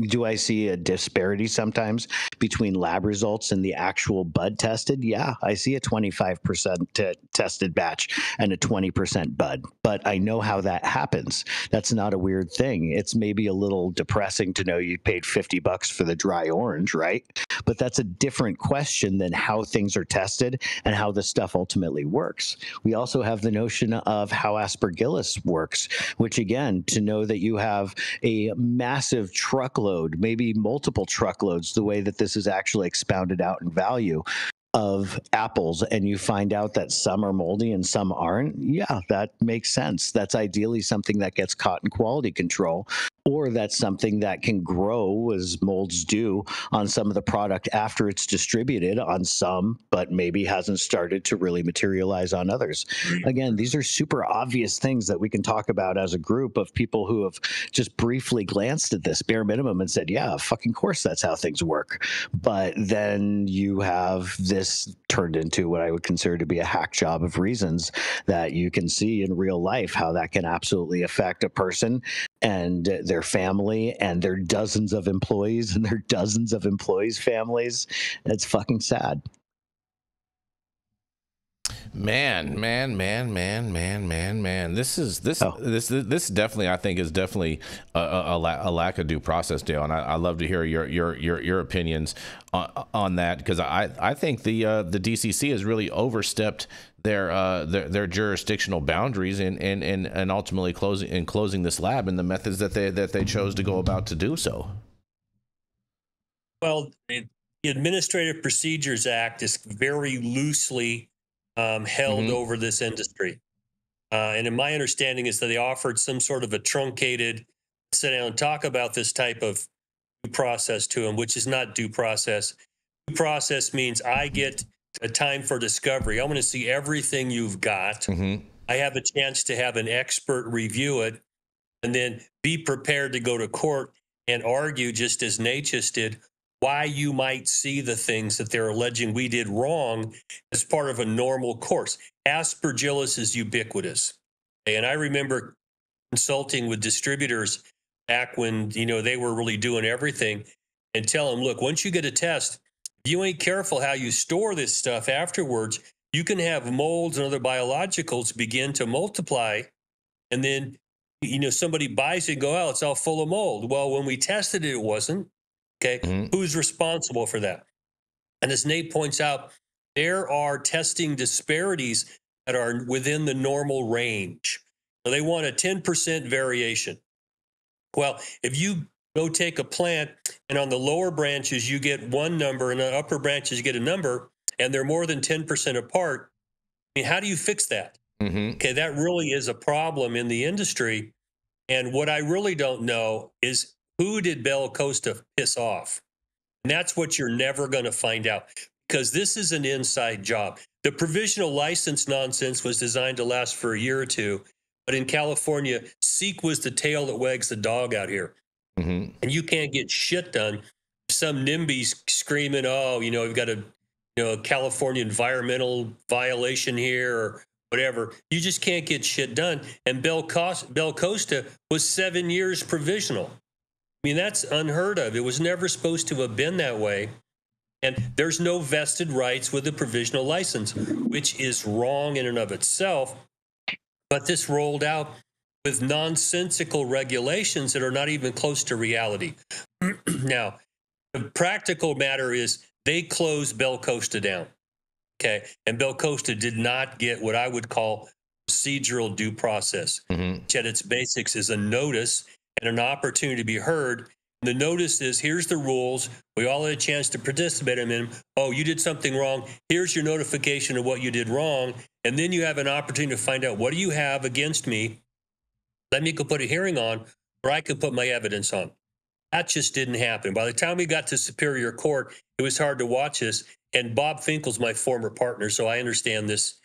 do I see a disparity sometimes between lab results and the actual bud tested? Yeah, I see a 25% tested batch and a 20% bud, but I know how that happens. That's not a weird thing. It's maybe a little depressing to know you paid $50 for the dry orange, right? But that's a different question than how things are tested and how the stuff ultimately works. We also have the notion of how aspergillus works, which again, to know that you have a massive truckload, maybe multiple truckloads, the way that this is actually expounded out in value of apples, and you find out that some are moldy and some aren't, yeah, that makes sense. That's ideally something that gets caught in quality control, or that's something that can grow, as molds do, on some of the product after it's distributed on some, but maybe hasn't started to really materialize on others. Again, these are super obvious things that we can talk about as a group of people who have just briefly glanced at this bare minimum and said, yeah, fucking course, that's how things work. But then you have this turned into what I would consider to be a hack job of reasons that you can see in real life how that can absolutely affect a person and their family and their dozens of employees and their dozens of employees' families. It's fucking sad. Man. This definitely, I think, is definitely a lack of due process, Dale. And I love to hear your opinions on that, because I think the DCC has really overstepped their jurisdictional boundaries and ultimately closing this lab and the methods that they chose to go about to do so. Well, the Administrative Procedures Act is very loosely held over this industry. And in my understanding is that they offered some sort of a truncated sit down and talk about this type of due process to them, which is not due process. Due process means I get a time for discovery. I want to see everything you've got. I have a chance to have an expert review it and then be prepared to go to court and argue, just as Nate just did, why you might see the things that they're alleging we did wrong as part of a normal course. Aspergillus is ubiquitous. And I remember consulting with distributors back when, you know, they were really doing everything, and tell them, look, once you get a test, if you ain't careful how you store this stuff afterwards, you can have molds and other biologicals begin to multiply. And then, you know, somebody buys it and go, oh, it's all full of mold. Well, when we tested it, it wasn't. Okay. Who's responsible for that? And as Nate points out, there are testing disparities that are within the normal range. So they want a 10% variation. Well, if you go take a plant and on the lower branches you get one number and the upper branches you get a number, and they're more than 10% apart, I mean, how do you fix that? Okay, that really is a problem in the industry. And what I really don't know is, who did Bell Costa piss off? And that's what you're never going to find out, because this is an inside job. The provisional license nonsense was designed to last for a year or two. But in California, Seek was the tail that wags the dog out here. And you can't get shit done. Some NIMBY's screaming, oh, you know, we've got a California environmental violation here or whatever. You just can't get shit done. And Bell Costa was 7 years provisional. I mean, that's unheard of. It was never supposed to have been that way. And there's no vested rights with a provisional license, which is wrong in and of itself. But this rolled out with nonsensical regulations that are not even close to reality. Now, the practical matter is they closed Bell Costa down. Okay. And Bell Costa did not get what I would call procedural due process, which at its basics is a notice and an opportunity to be heard. The notice is, here's the rules. We all had a chance to participate in them. Oh, you did something wrong. Here's your notification of what you did wrong. And then you have an opportunity to find out, what do you have against me? Let me go put a hearing on, or I could put my evidence on. That just didn't happen. By the time we got to Superior Court, it was hard to watch this. And Bob Finkel's my former partner, so I understand this.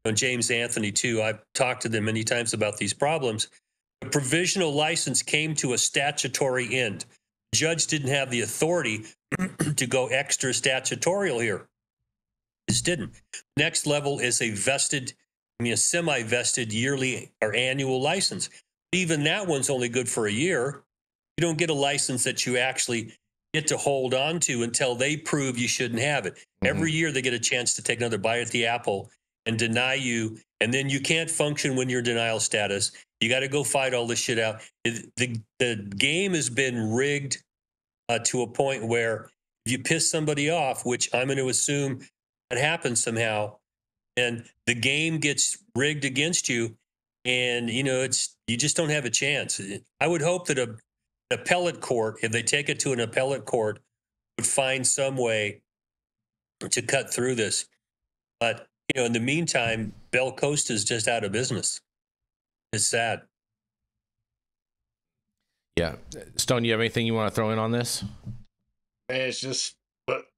And James Anthony, too. I've talked to them many times about these problems. The provisional license came to a statutory end. The judge didn't have the authority to go extra statutorial here. Just didn't. Next level is a semi-vested yearly or annual license. Even that one's only good for a year. You don't get a license that you actually get to hold on to until they prove you shouldn't have it. Every year they get a chance to take another bite at the apple and deny you, and then you can't function when you're in denial status. You got to go fight all this shit out. The game has been rigged to a point where if you piss somebody off, which I'm going to assume that happens somehow, and the game gets rigged against you, and you just don't have a chance. I would hope that an appellate court, if they take it to an appellate court, would find some way to cut through this. But in the meantime, Bell Costa is just out of business. It's sad. Yeah. Stone, you have anything you want to throw in on this? It's just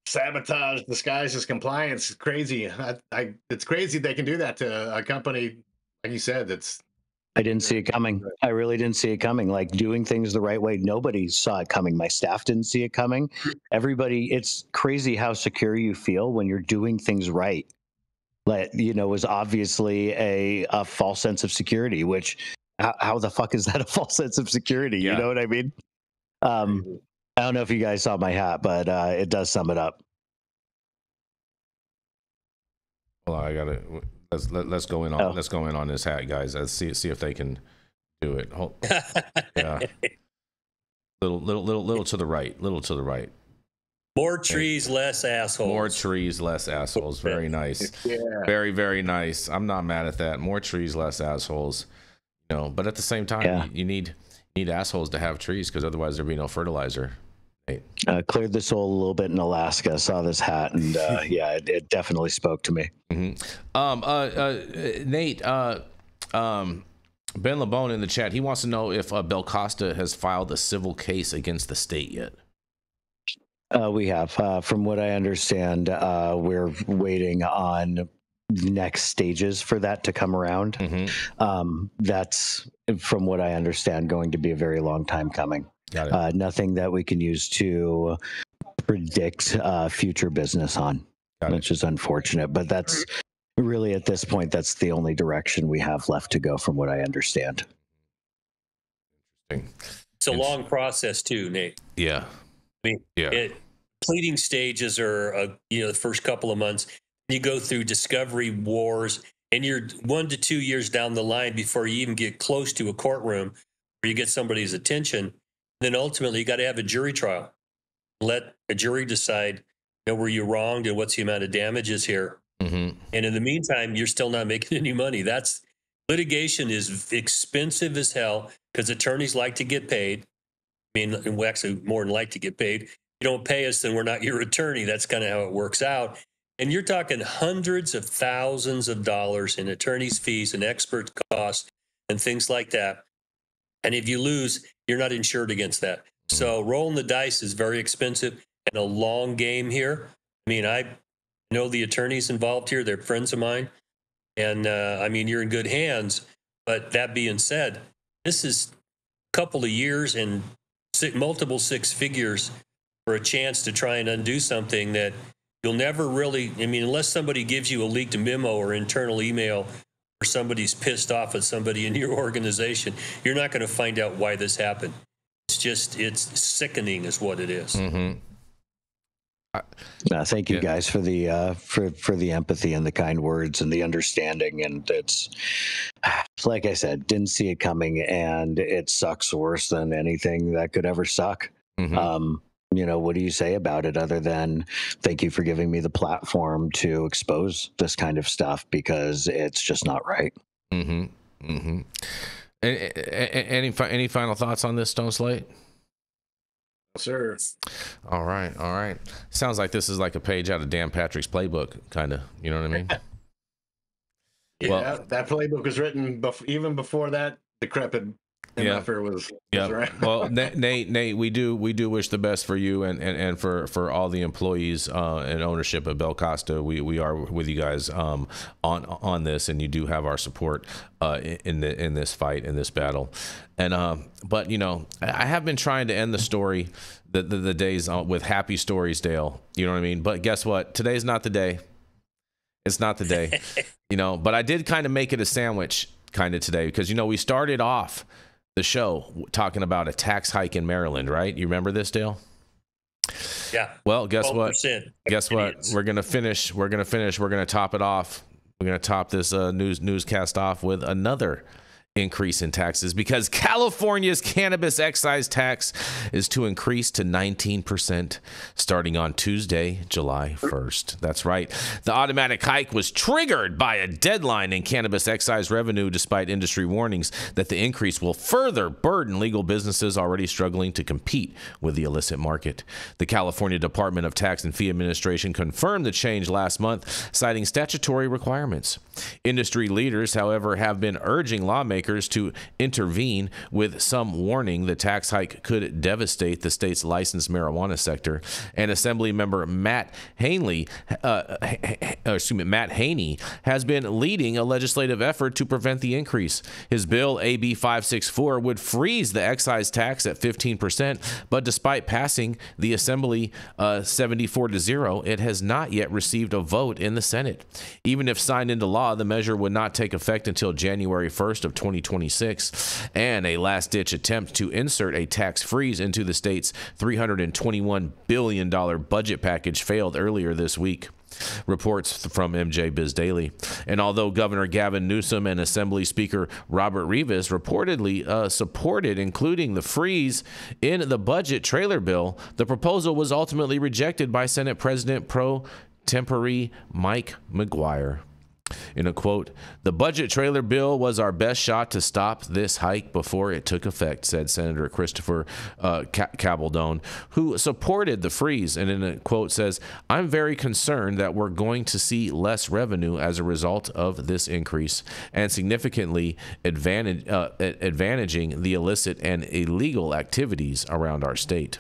sabotage disguises compliance. It's crazy. It's crazy they can do that to a company, like you said, I didn't see it coming. I really didn't see it coming. Like, doing things the right way. Nobody saw it coming. My staff didn't see it coming. Everybody, it's crazy how secure you feel when you're doing things right. Like, was obviously a false sense of security, which how the fuck is that a false sense of security? Yeah. You know what I mean? I don't know if you guys saw my hat, but it does sum it up. Well, I got it. Let's go in on let's go in on this hat, guys. Let's see if they can do it. Yeah, little to the right, little to the right. More trees, less assholes. More trees, less assholes. Very nice. Yeah. Very, very nice. I'm not mad at that. More trees, less assholes. But at the same time, you need assholes to have trees, because otherwise there'd be no fertilizer. Cleared the soul a little bit in Alaska. Saw this hat, and yeah, it definitely spoke to me. Nate, Ben LeBone in the chat, he wants to know if Belcosta has filed a civil case against the state yet. We have, from what I understand, we're waiting on next stages for that to come around. That's, from what I understand, going to be a very long time coming. Got it. Nothing that we can use to predict future business on, which is unfortunate. But that's really, at this point, that's the only direction we have left to go, from what I understand. It's a long process too, Nate. Yeah. I mean, pleading stages are, the first couple of months. You go through discovery wars, and you're 1 to 2 years down the line before you even get close to a courtroom where you get somebody's attention. Then ultimately, you got to have a jury trial. Let a jury decide, were you wronged and what's the amount of damages here. And in the meantime, you're still not making any money. Litigation is expensive as hell because attorneys like to get paid. I mean, we actually more than like to get paid. You don't pay us, then we're not your attorney. That's kind of how it works out. And you're talking hundreds of thousands of dollars in attorney's fees and expert costs and things like that. And if you lose, you're not insured against that. So rolling the dice is very expensive and a long game here. I mean, I know the attorneys involved here. They're friends of mine. And I mean, you're in good hands. But that being said, this is a couple of years and multiple six figures for a chance to try and undo something that you'll never really, I mean, unless somebody gives you a leaked memo or internal email or somebody's pissed off at somebody in your organization, you're not going to find out why this happened. It's sickening is what it is. Thank you guys for the for the empathy and the kind words and the understanding. And it's like I said, didn't see it coming, and it sucks worse than anything that could ever suck. What do you say about it other than thank you for giving me the platform to expose this kind of stuff, because it's just not right. Any final thoughts on this, Stone Slate? Sir. All right. Sounds like this is like a page out of Dan Patrick's playbook, kind of. You know what I mean? Yeah, that playbook was written even before that decrepit MFer was around. Well, Nate, we do wish the best for you and for all the employees and ownership of Belcosta. We are with you guys on this, and you do have our support in this fight, in this battle. And but I have been trying to end the story, the days with happy stories, Dale. You know what I mean? But guess what? Today's not the day. It's not the day. But I did kind of make it a sandwich kind of today, because we started off the show talking about a tax hike in Maryland, right? You remember this, Dale? Yeah. Well, guess 12%. what? Guess what? We're gonna finish. We're gonna top it off. We're gonna top this newscast off with another increase in taxes, because California's cannabis excise tax is to increase to 19% starting on Tuesday, July 1st. That's right. The automatic hike was triggered by a deadline in cannabis excise revenue, despite industry warnings that the increase will further burden legal businesses already struggling to compete with the illicit market. The California Department of Tax and Fee Administration confirmed the change last month, citing statutory requirements. Industry leaders, however, have been urging lawmakers to intervene, with some warning the tax hike could devastate the state's licensed marijuana sector. And Assembly member Matt Haney has been leading a legislative effort to prevent the increase. His bill, AB 564, would freeze the excise tax at 15%, but despite passing the Assembly 74-0, it has not yet received a vote in the Senate. Even if signed into law, the measure would not take effect until January 1st of 2026, and a last-ditch attempt to insert a tax freeze into the state's $321 billion budget package failed earlier this week. Reports from MJ Biz Daily. And although Governor Gavin Newsom and Assembly Speaker Robert Rivas reportedly supported including the freeze in the budget trailer bill, the proposal was ultimately rejected by Senate President pro tempore Mike McGuire. In a quote, "The budget trailer bill was our best shot to stop this hike before it took effect," said Senator Christopher Cabaldon, who supported the freeze. And in a quote says, "I'm very concerned that we're going to see less revenue as a result of this increase and significantly advantaging the illicit and illegal activities around our state."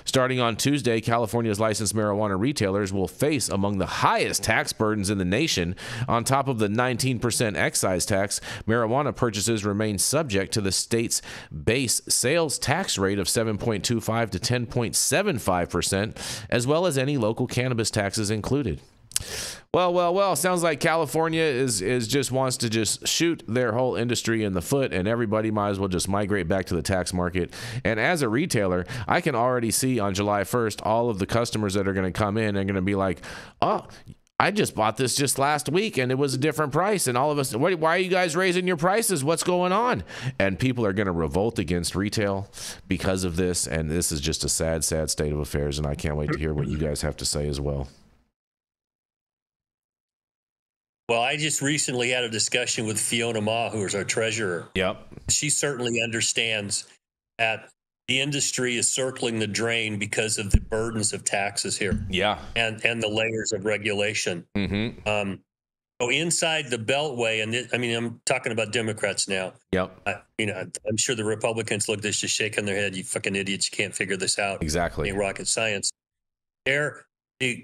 Starting on Tuesday, California's licensed marijuana retailers will face among the highest tax burdens in the nation. On top of the 19% excise tax, marijuana purchases remain subject to the state's base sales tax rate of 7.25 to 10.75%, as well as any local cannabis taxes included. Well, sounds like California is just wants to just shoot their whole industry in the foot, and everybody might as well just migrate back to the tax market. And as a retailer, I can already see on July 1st, all of the customers that are going to come in are going to be like, "Oh, I just bought this just last week and it was a different price." And all of us, why are you guys raising your prices? What's going on? And people are going to revolt against retail because of this. And this is just a sad, sad state of affairs. And I can't wait to hear what you guys have to say as well. Well, I just recently had a discussion with Fiona Ma, who is our treasurer. Yep. She certainly understands that the industry is circling the drain because of the burdens of taxes here. Yeah. And the layers of regulation. Mm-hmm. So inside the Beltway, and I'm talking about Democrats now. Yep. I'm sure the Republicans look at this just shaking their head. You fucking idiots, you can't figure this out. Exactly. It ain't rocket science.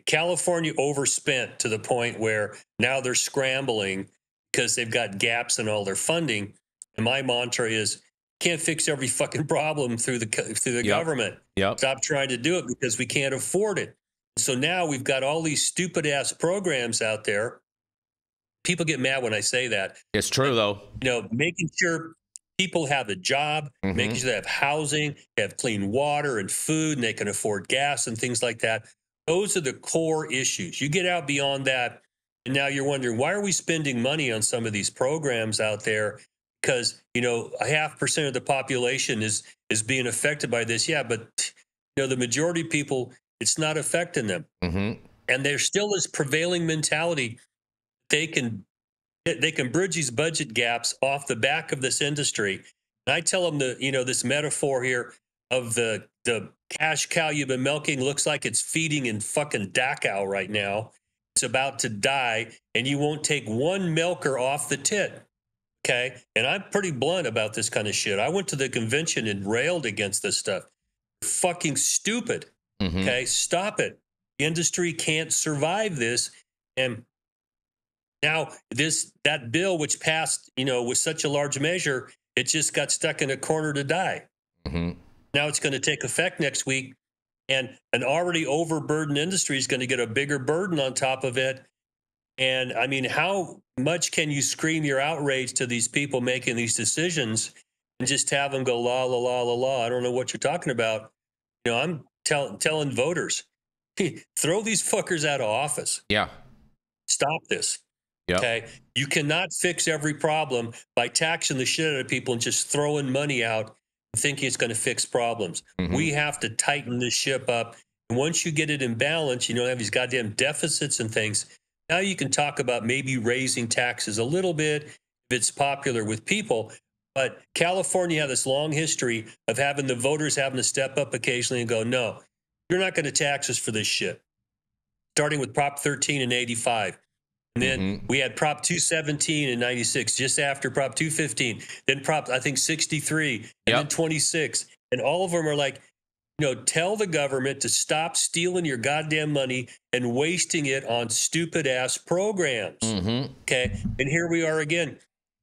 California overspent to the point where now they're scrambling because they've got gaps in all their funding. And my mantra is, can't fix every fucking problem through the government. Yep. Stop trying to do it because we can't afford it. So now we've got all these stupid ass programs out there. People get mad when I say that. It's true though. Making sure people have a job, making sure they have housing, they have clean water and food, and they can afford gas and things like that. Those are the core issues. You get out beyond that, and now you're wondering, why are we spending money on some of these programs out there? Because, 0.5% of the population is being affected by this. Yeah, but, the majority of people, it's not affecting them. Mm-hmm. And there's still this prevailing mentality. They can bridge these budget gaps off the back of this industry. And I tell them this metaphor here of the cash cow you've been milking looks like it's feeding in fucking Dachau right now. It's about to die, and you won't take one milker off the tit. Okay? And I'm pretty blunt about this kind of shit. I went to the convention and railed against this stuff. You're fucking stupid. Mm-hmm. Okay? Stop it. The industry can't survive this. And now that bill, which passed, with such a large measure, it just got stuck in a corner to die. Mm-hmm. Now it's going to take effect next week, and an already overburdened industry is going to get a bigger burden on top of it. And how much can you scream your outrage to these people making these decisions and just have them go, la, la, la, la, la, I don't know what you're talking about. I'm telling voters, throw these fuckers out of office. Yeah. Stop this. Yep. Okay. You cannot fix every problem by taxing the shit out of people and just throwing money out thinking it's going to fix problems. Mm-hmm. We have to tighten this ship up. And once you get it in balance, you don't have these goddamn deficits and things. Now you can talk about maybe raising taxes a little bit if it's popular with people. But California had this long history of having the voters having to step up occasionally and go, no, you're not going to tax us for this shit. Starting with Prop 13 in 85. And then we had Prop 217 in 96, just after Prop 215. Then Prop, I think, 63, and then 26. And all of them are like, tell the government to stop stealing your goddamn money and wasting it on stupid-ass programs. Mm-hmm. Okay? And here we are again.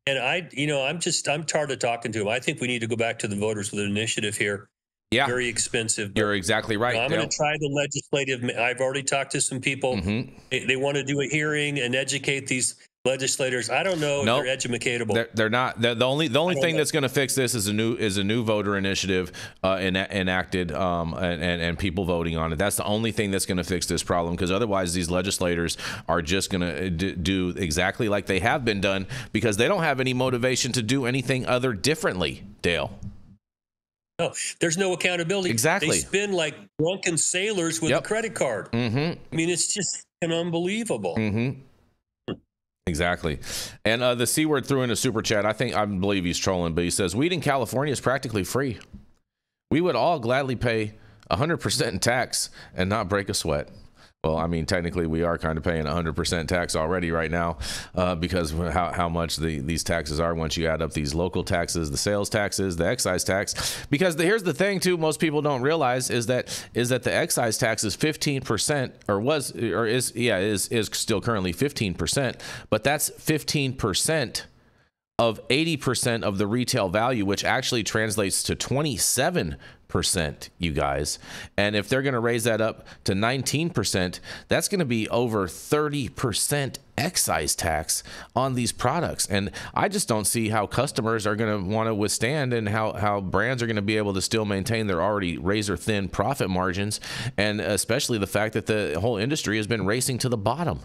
And I'm tired of talking to them. I think we need to go back to the voters with an initiative here. Yeah. Very expensive. You're exactly right. I'm going to try the legislative. I've already talked to some people. Mm-hmm. They want to do a hearing and educate these legislators. I don't know if they're educatable. They're not. The only thing that's going to fix this is a new voter initiative enacted and people voting on it. That's the only thing that's going to fix this problem, because otherwise these legislators are just going to do exactly like they have been done, because they don't have any motivation to do anything other differently, Dale. No, there's no accountability. Exactly. They spend like drunken sailors with a credit card. Mm-hmm. It's just unbelievable. Mm-hmm. Exactly. And the C word threw in a super chat. I believe he's trolling, but he says, weed in California is practically free. We would all gladly pay 100% in tax and not break a sweat. Well, I mean, technically, we are kind of paying 100% tax already right now because how much these taxes are once you add up these local taxes, the sales taxes, the excise tax. Because here's the thing, too, most people don't realize is that the excise tax is 15% is still currently 15%, but that's 15% of 80% of the retail value, which actually translates to 27%, you guys. And if they're going to raise that up to 19%, that's going to be over 30% excise tax on these products. And I just don't see how customers are going to want to withstand, and how brands are going to be able to still maintain their already razor thin profit margins, and especially the fact that the whole industry has been racing to the bottom.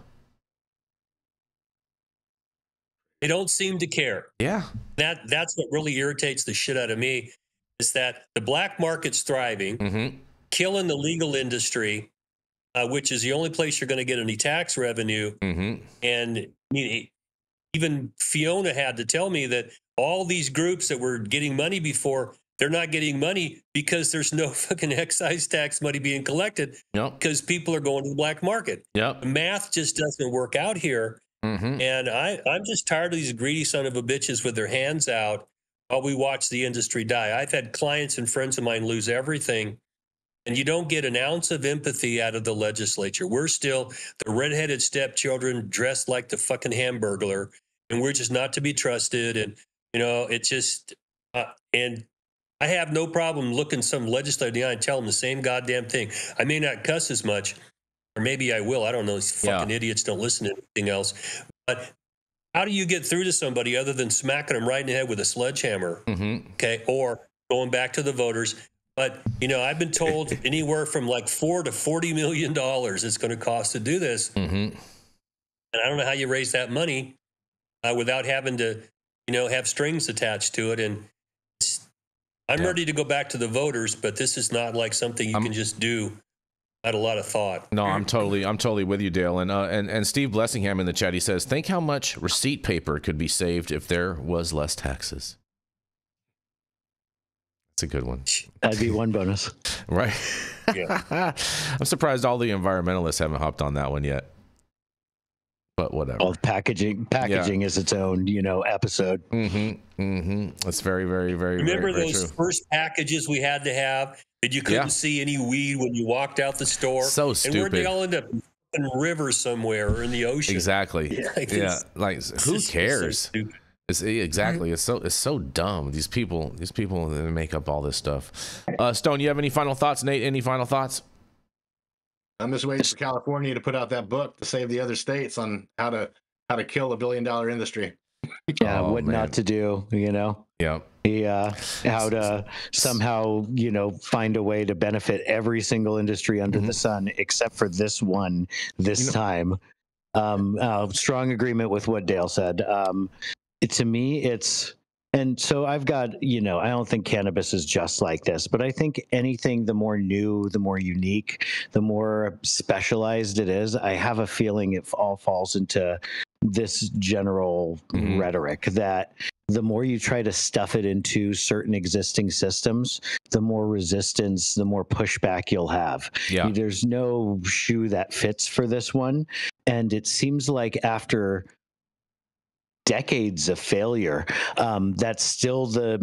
They don't seem to care. Yeah. That's what really irritates the shit out of me, is that the black market's thriving, killing the legal industry, which is the only place you're going to get any tax revenue. And even Fiona had to tell me that all these groups that were getting money before, they're not getting money because there's no fucking excise tax money being collected because people are going to the black market. The math just doesn't work out here. And I'm just tired of these greedy son of a bitches with their hands out while we watch the industry die. I've had clients and friends of mine lose everything, and you don't get an ounce of empathy out of the legislature. We're still the redheaded stepchildren dressed like the fucking Hamburglar, and we're just not to be trusted. And, it's just, and I have no problem looking some legislator in the eye and tell them the same goddamn thing. I may not cuss as much, or maybe I will. I don't know. These fucking idiots don't listen to anything else. But how do you get through to somebody other than smacking them right in the head with a sledgehammer? Okay. Or going back to the voters. But, I've been told anywhere from like $4 to $40 million it's going to cost to do this. And I don't know how you raise that money without having to, have strings attached to it. And I'm ready to go back to the voters, but this is not like something you can just do. Had a lot of thought. No, I'm totally with you, Dale. And Steve Blessingham in the chat, he says, think how much receipt paper could be saved if there was less taxes. That's a good one. That'd be one bonus. Right. Yeah. I'm surprised all the environmentalists haven't hopped on that one yet. But whatever. Well, packaging is its own, episode. That's very, very, very, Remember very, very those true. first packages we had to have? That you couldn't see any weed when you walked out the store. So stupid. And where'd they all end up? In a river somewhere or in the ocean. Exactly. Like who cares? So exactly. It's so dumb. These people that make up all this stuff. Stone, you have any final thoughts? Nate, any final thoughts? I'm just waiting for California to put out that book to save the other states on how to kill $1 billion industry. Yeah, what not to do, Yeah. How to somehow, find a way to benefit every single industry under the sun, except for this one this time. Strong agreement with what Dale said. To me, and so I've got, I don't think cannabis is just like this, but I think anything, the more new, the more unique, the more specialized it is, I have a feeling it all falls into this general rhetoric that the more you try to stuff it into certain existing systems, the more resistance, the more pushback you'll have. Yeah. There's no shoe that fits for this one. And it seems like after decades of failure, that's still the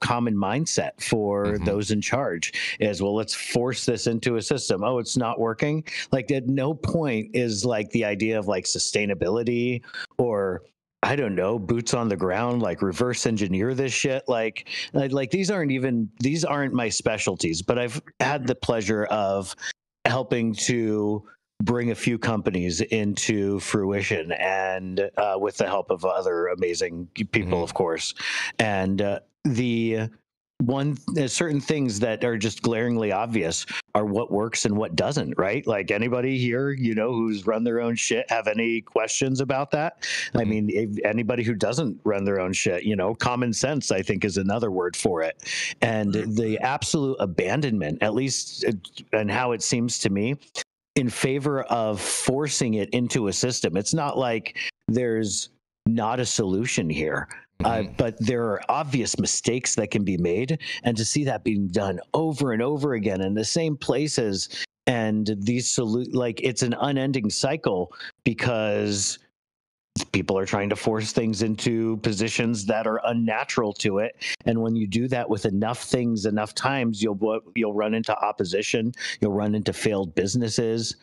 common mindset for those in charge is, well, let's force this into a system. Oh, it's not working. Like at no point is like the idea of like sustainability or I don't know, boots on the ground, like reverse engineer this shit. Like these aren't my specialties, but I've had the pleasure of helping to bring a few companies into fruition and with the help of other amazing people, of course. And certain things that are just glaringly obvious are what works and what doesn't, right? Like anybody here, who's run their own shit, have any questions about that? I mean, anybody who doesn't run their own shit, common sense, I think, is another word for it. And the absolute abandonment, at least, and how it seems to me, in favor of forcing it into a system. It's not like there's not a solution here. But there are obvious mistakes that can be made, and to see that being done over and over again in the same places, and these like it's an unending cycle because people are trying to force things into positions that are unnatural to it. And when you do that with enough things, enough times, you'll run into opposition. You'll run into failed businesses.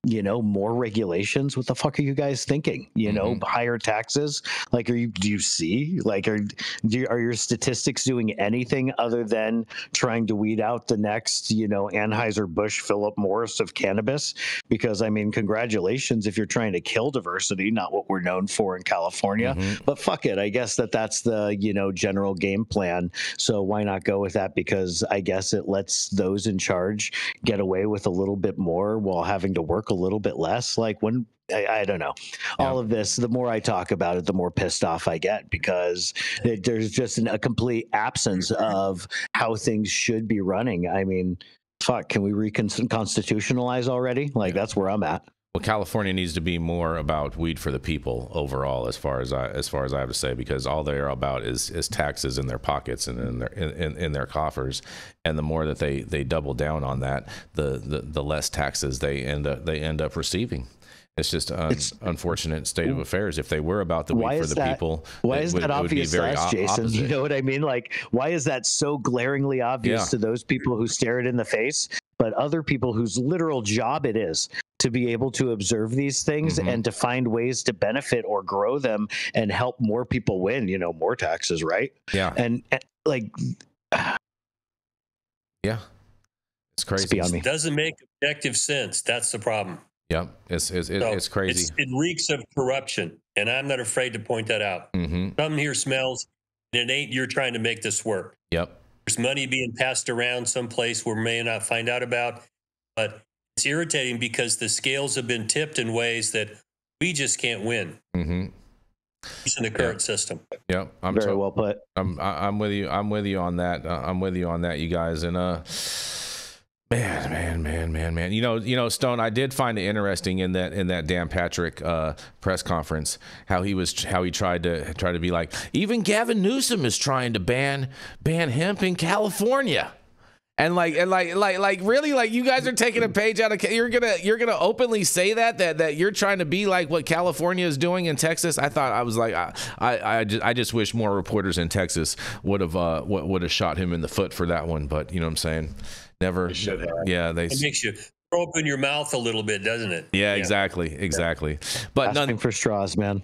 You know, more regulations. What the fuck are you guys thinking? You know, higher taxes. Like, do you see? Like, are your statistics doing anything other than trying to weed out the next, you know, Anheuser-Busch, Philip Morris of cannabis? Because I mean, congratulations if you're trying to kill diversity, not what we're known for in California. But fuck it, I guess that's the, you know, general game plan. So why not go with that? Because I guess it lets those in charge get away with a little bit more while having to work a little bit less. Like when I don't know, all of this, the more I talk about it, the more pissed off I get, because there's just a complete absence of how things should be running. I mean, fuck, can we reconstitutionalize already? Like, that's where I'm at. Well, California needs to be more about weed for the people overall, as far as I have to say, because all they're about is taxes in their pockets and in their coffers, and the more that they double down on that, the less taxes they end up receiving. It's just unfortunate state of affairs. If they were about the weed for the people, why is that obvious to us, Jason? Opposite. You know what I mean? Like, why is that so glaringly obvious to those people who stare it in the face, but other people whose literal job it is to be able to observe these things and to find ways to benefit or grow them and help more people win, you know, more taxes, right? Yeah. And like, yeah, it's crazy. It doesn't make objective sense. That's the problem. Yep. It's crazy. It reeks of corruption, and I'm not afraid to point that out. Something here smells, and it ain't you're trying to make this work. Yep. There's money being passed around someplace we may not find out about, but it's irritating because the scales have been tipped in ways that we just can't win. In the current system. Yep. Very well put. I'm with you. I'm with you on that. I'm with you on that, you guys. And man. You know, Stone, I did find it interesting in that Dan Patrick press conference how he tried to be like, even Gavin Newsom is trying to ban hemp in California. And like really, like, you guys are taking a page out of, you're gonna openly say that you're trying to be like what California is doing in Texas. I just wish more reporters in Texas would have shot him in the foot for that one. But you know what I'm saying? Never. Yeah, it makes you open your mouth a little bit, doesn't it? Yeah, exactly. But asking for straws, man.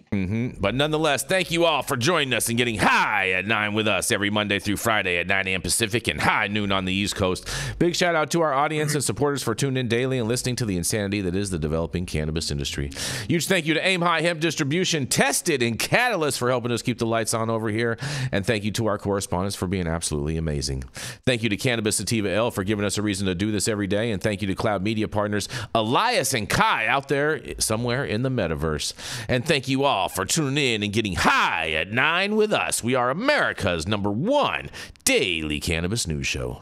But nonetheless, thank you all for joining us and getting high at 9 with us every Monday through Friday at 9 a.m. Pacific and high noon on the East Coast. Big shout out to our audience and supporters for tuning in daily and listening to the insanity that is the developing cannabis industry. Huge thank you to Aim High Hemp Distribution, Tested, and Catalyst for helping us keep the lights on over here. And thank you to our correspondents for being absolutely amazing. Thank you to Cannabis Sativa L for giving us a reason to do this every day. And thank you to Cloud Media partners Elias and Kai out there somewhere in the metaverse. And thank you all for tuning in and getting high at 9 with us. We are America's #1 daily cannabis news show.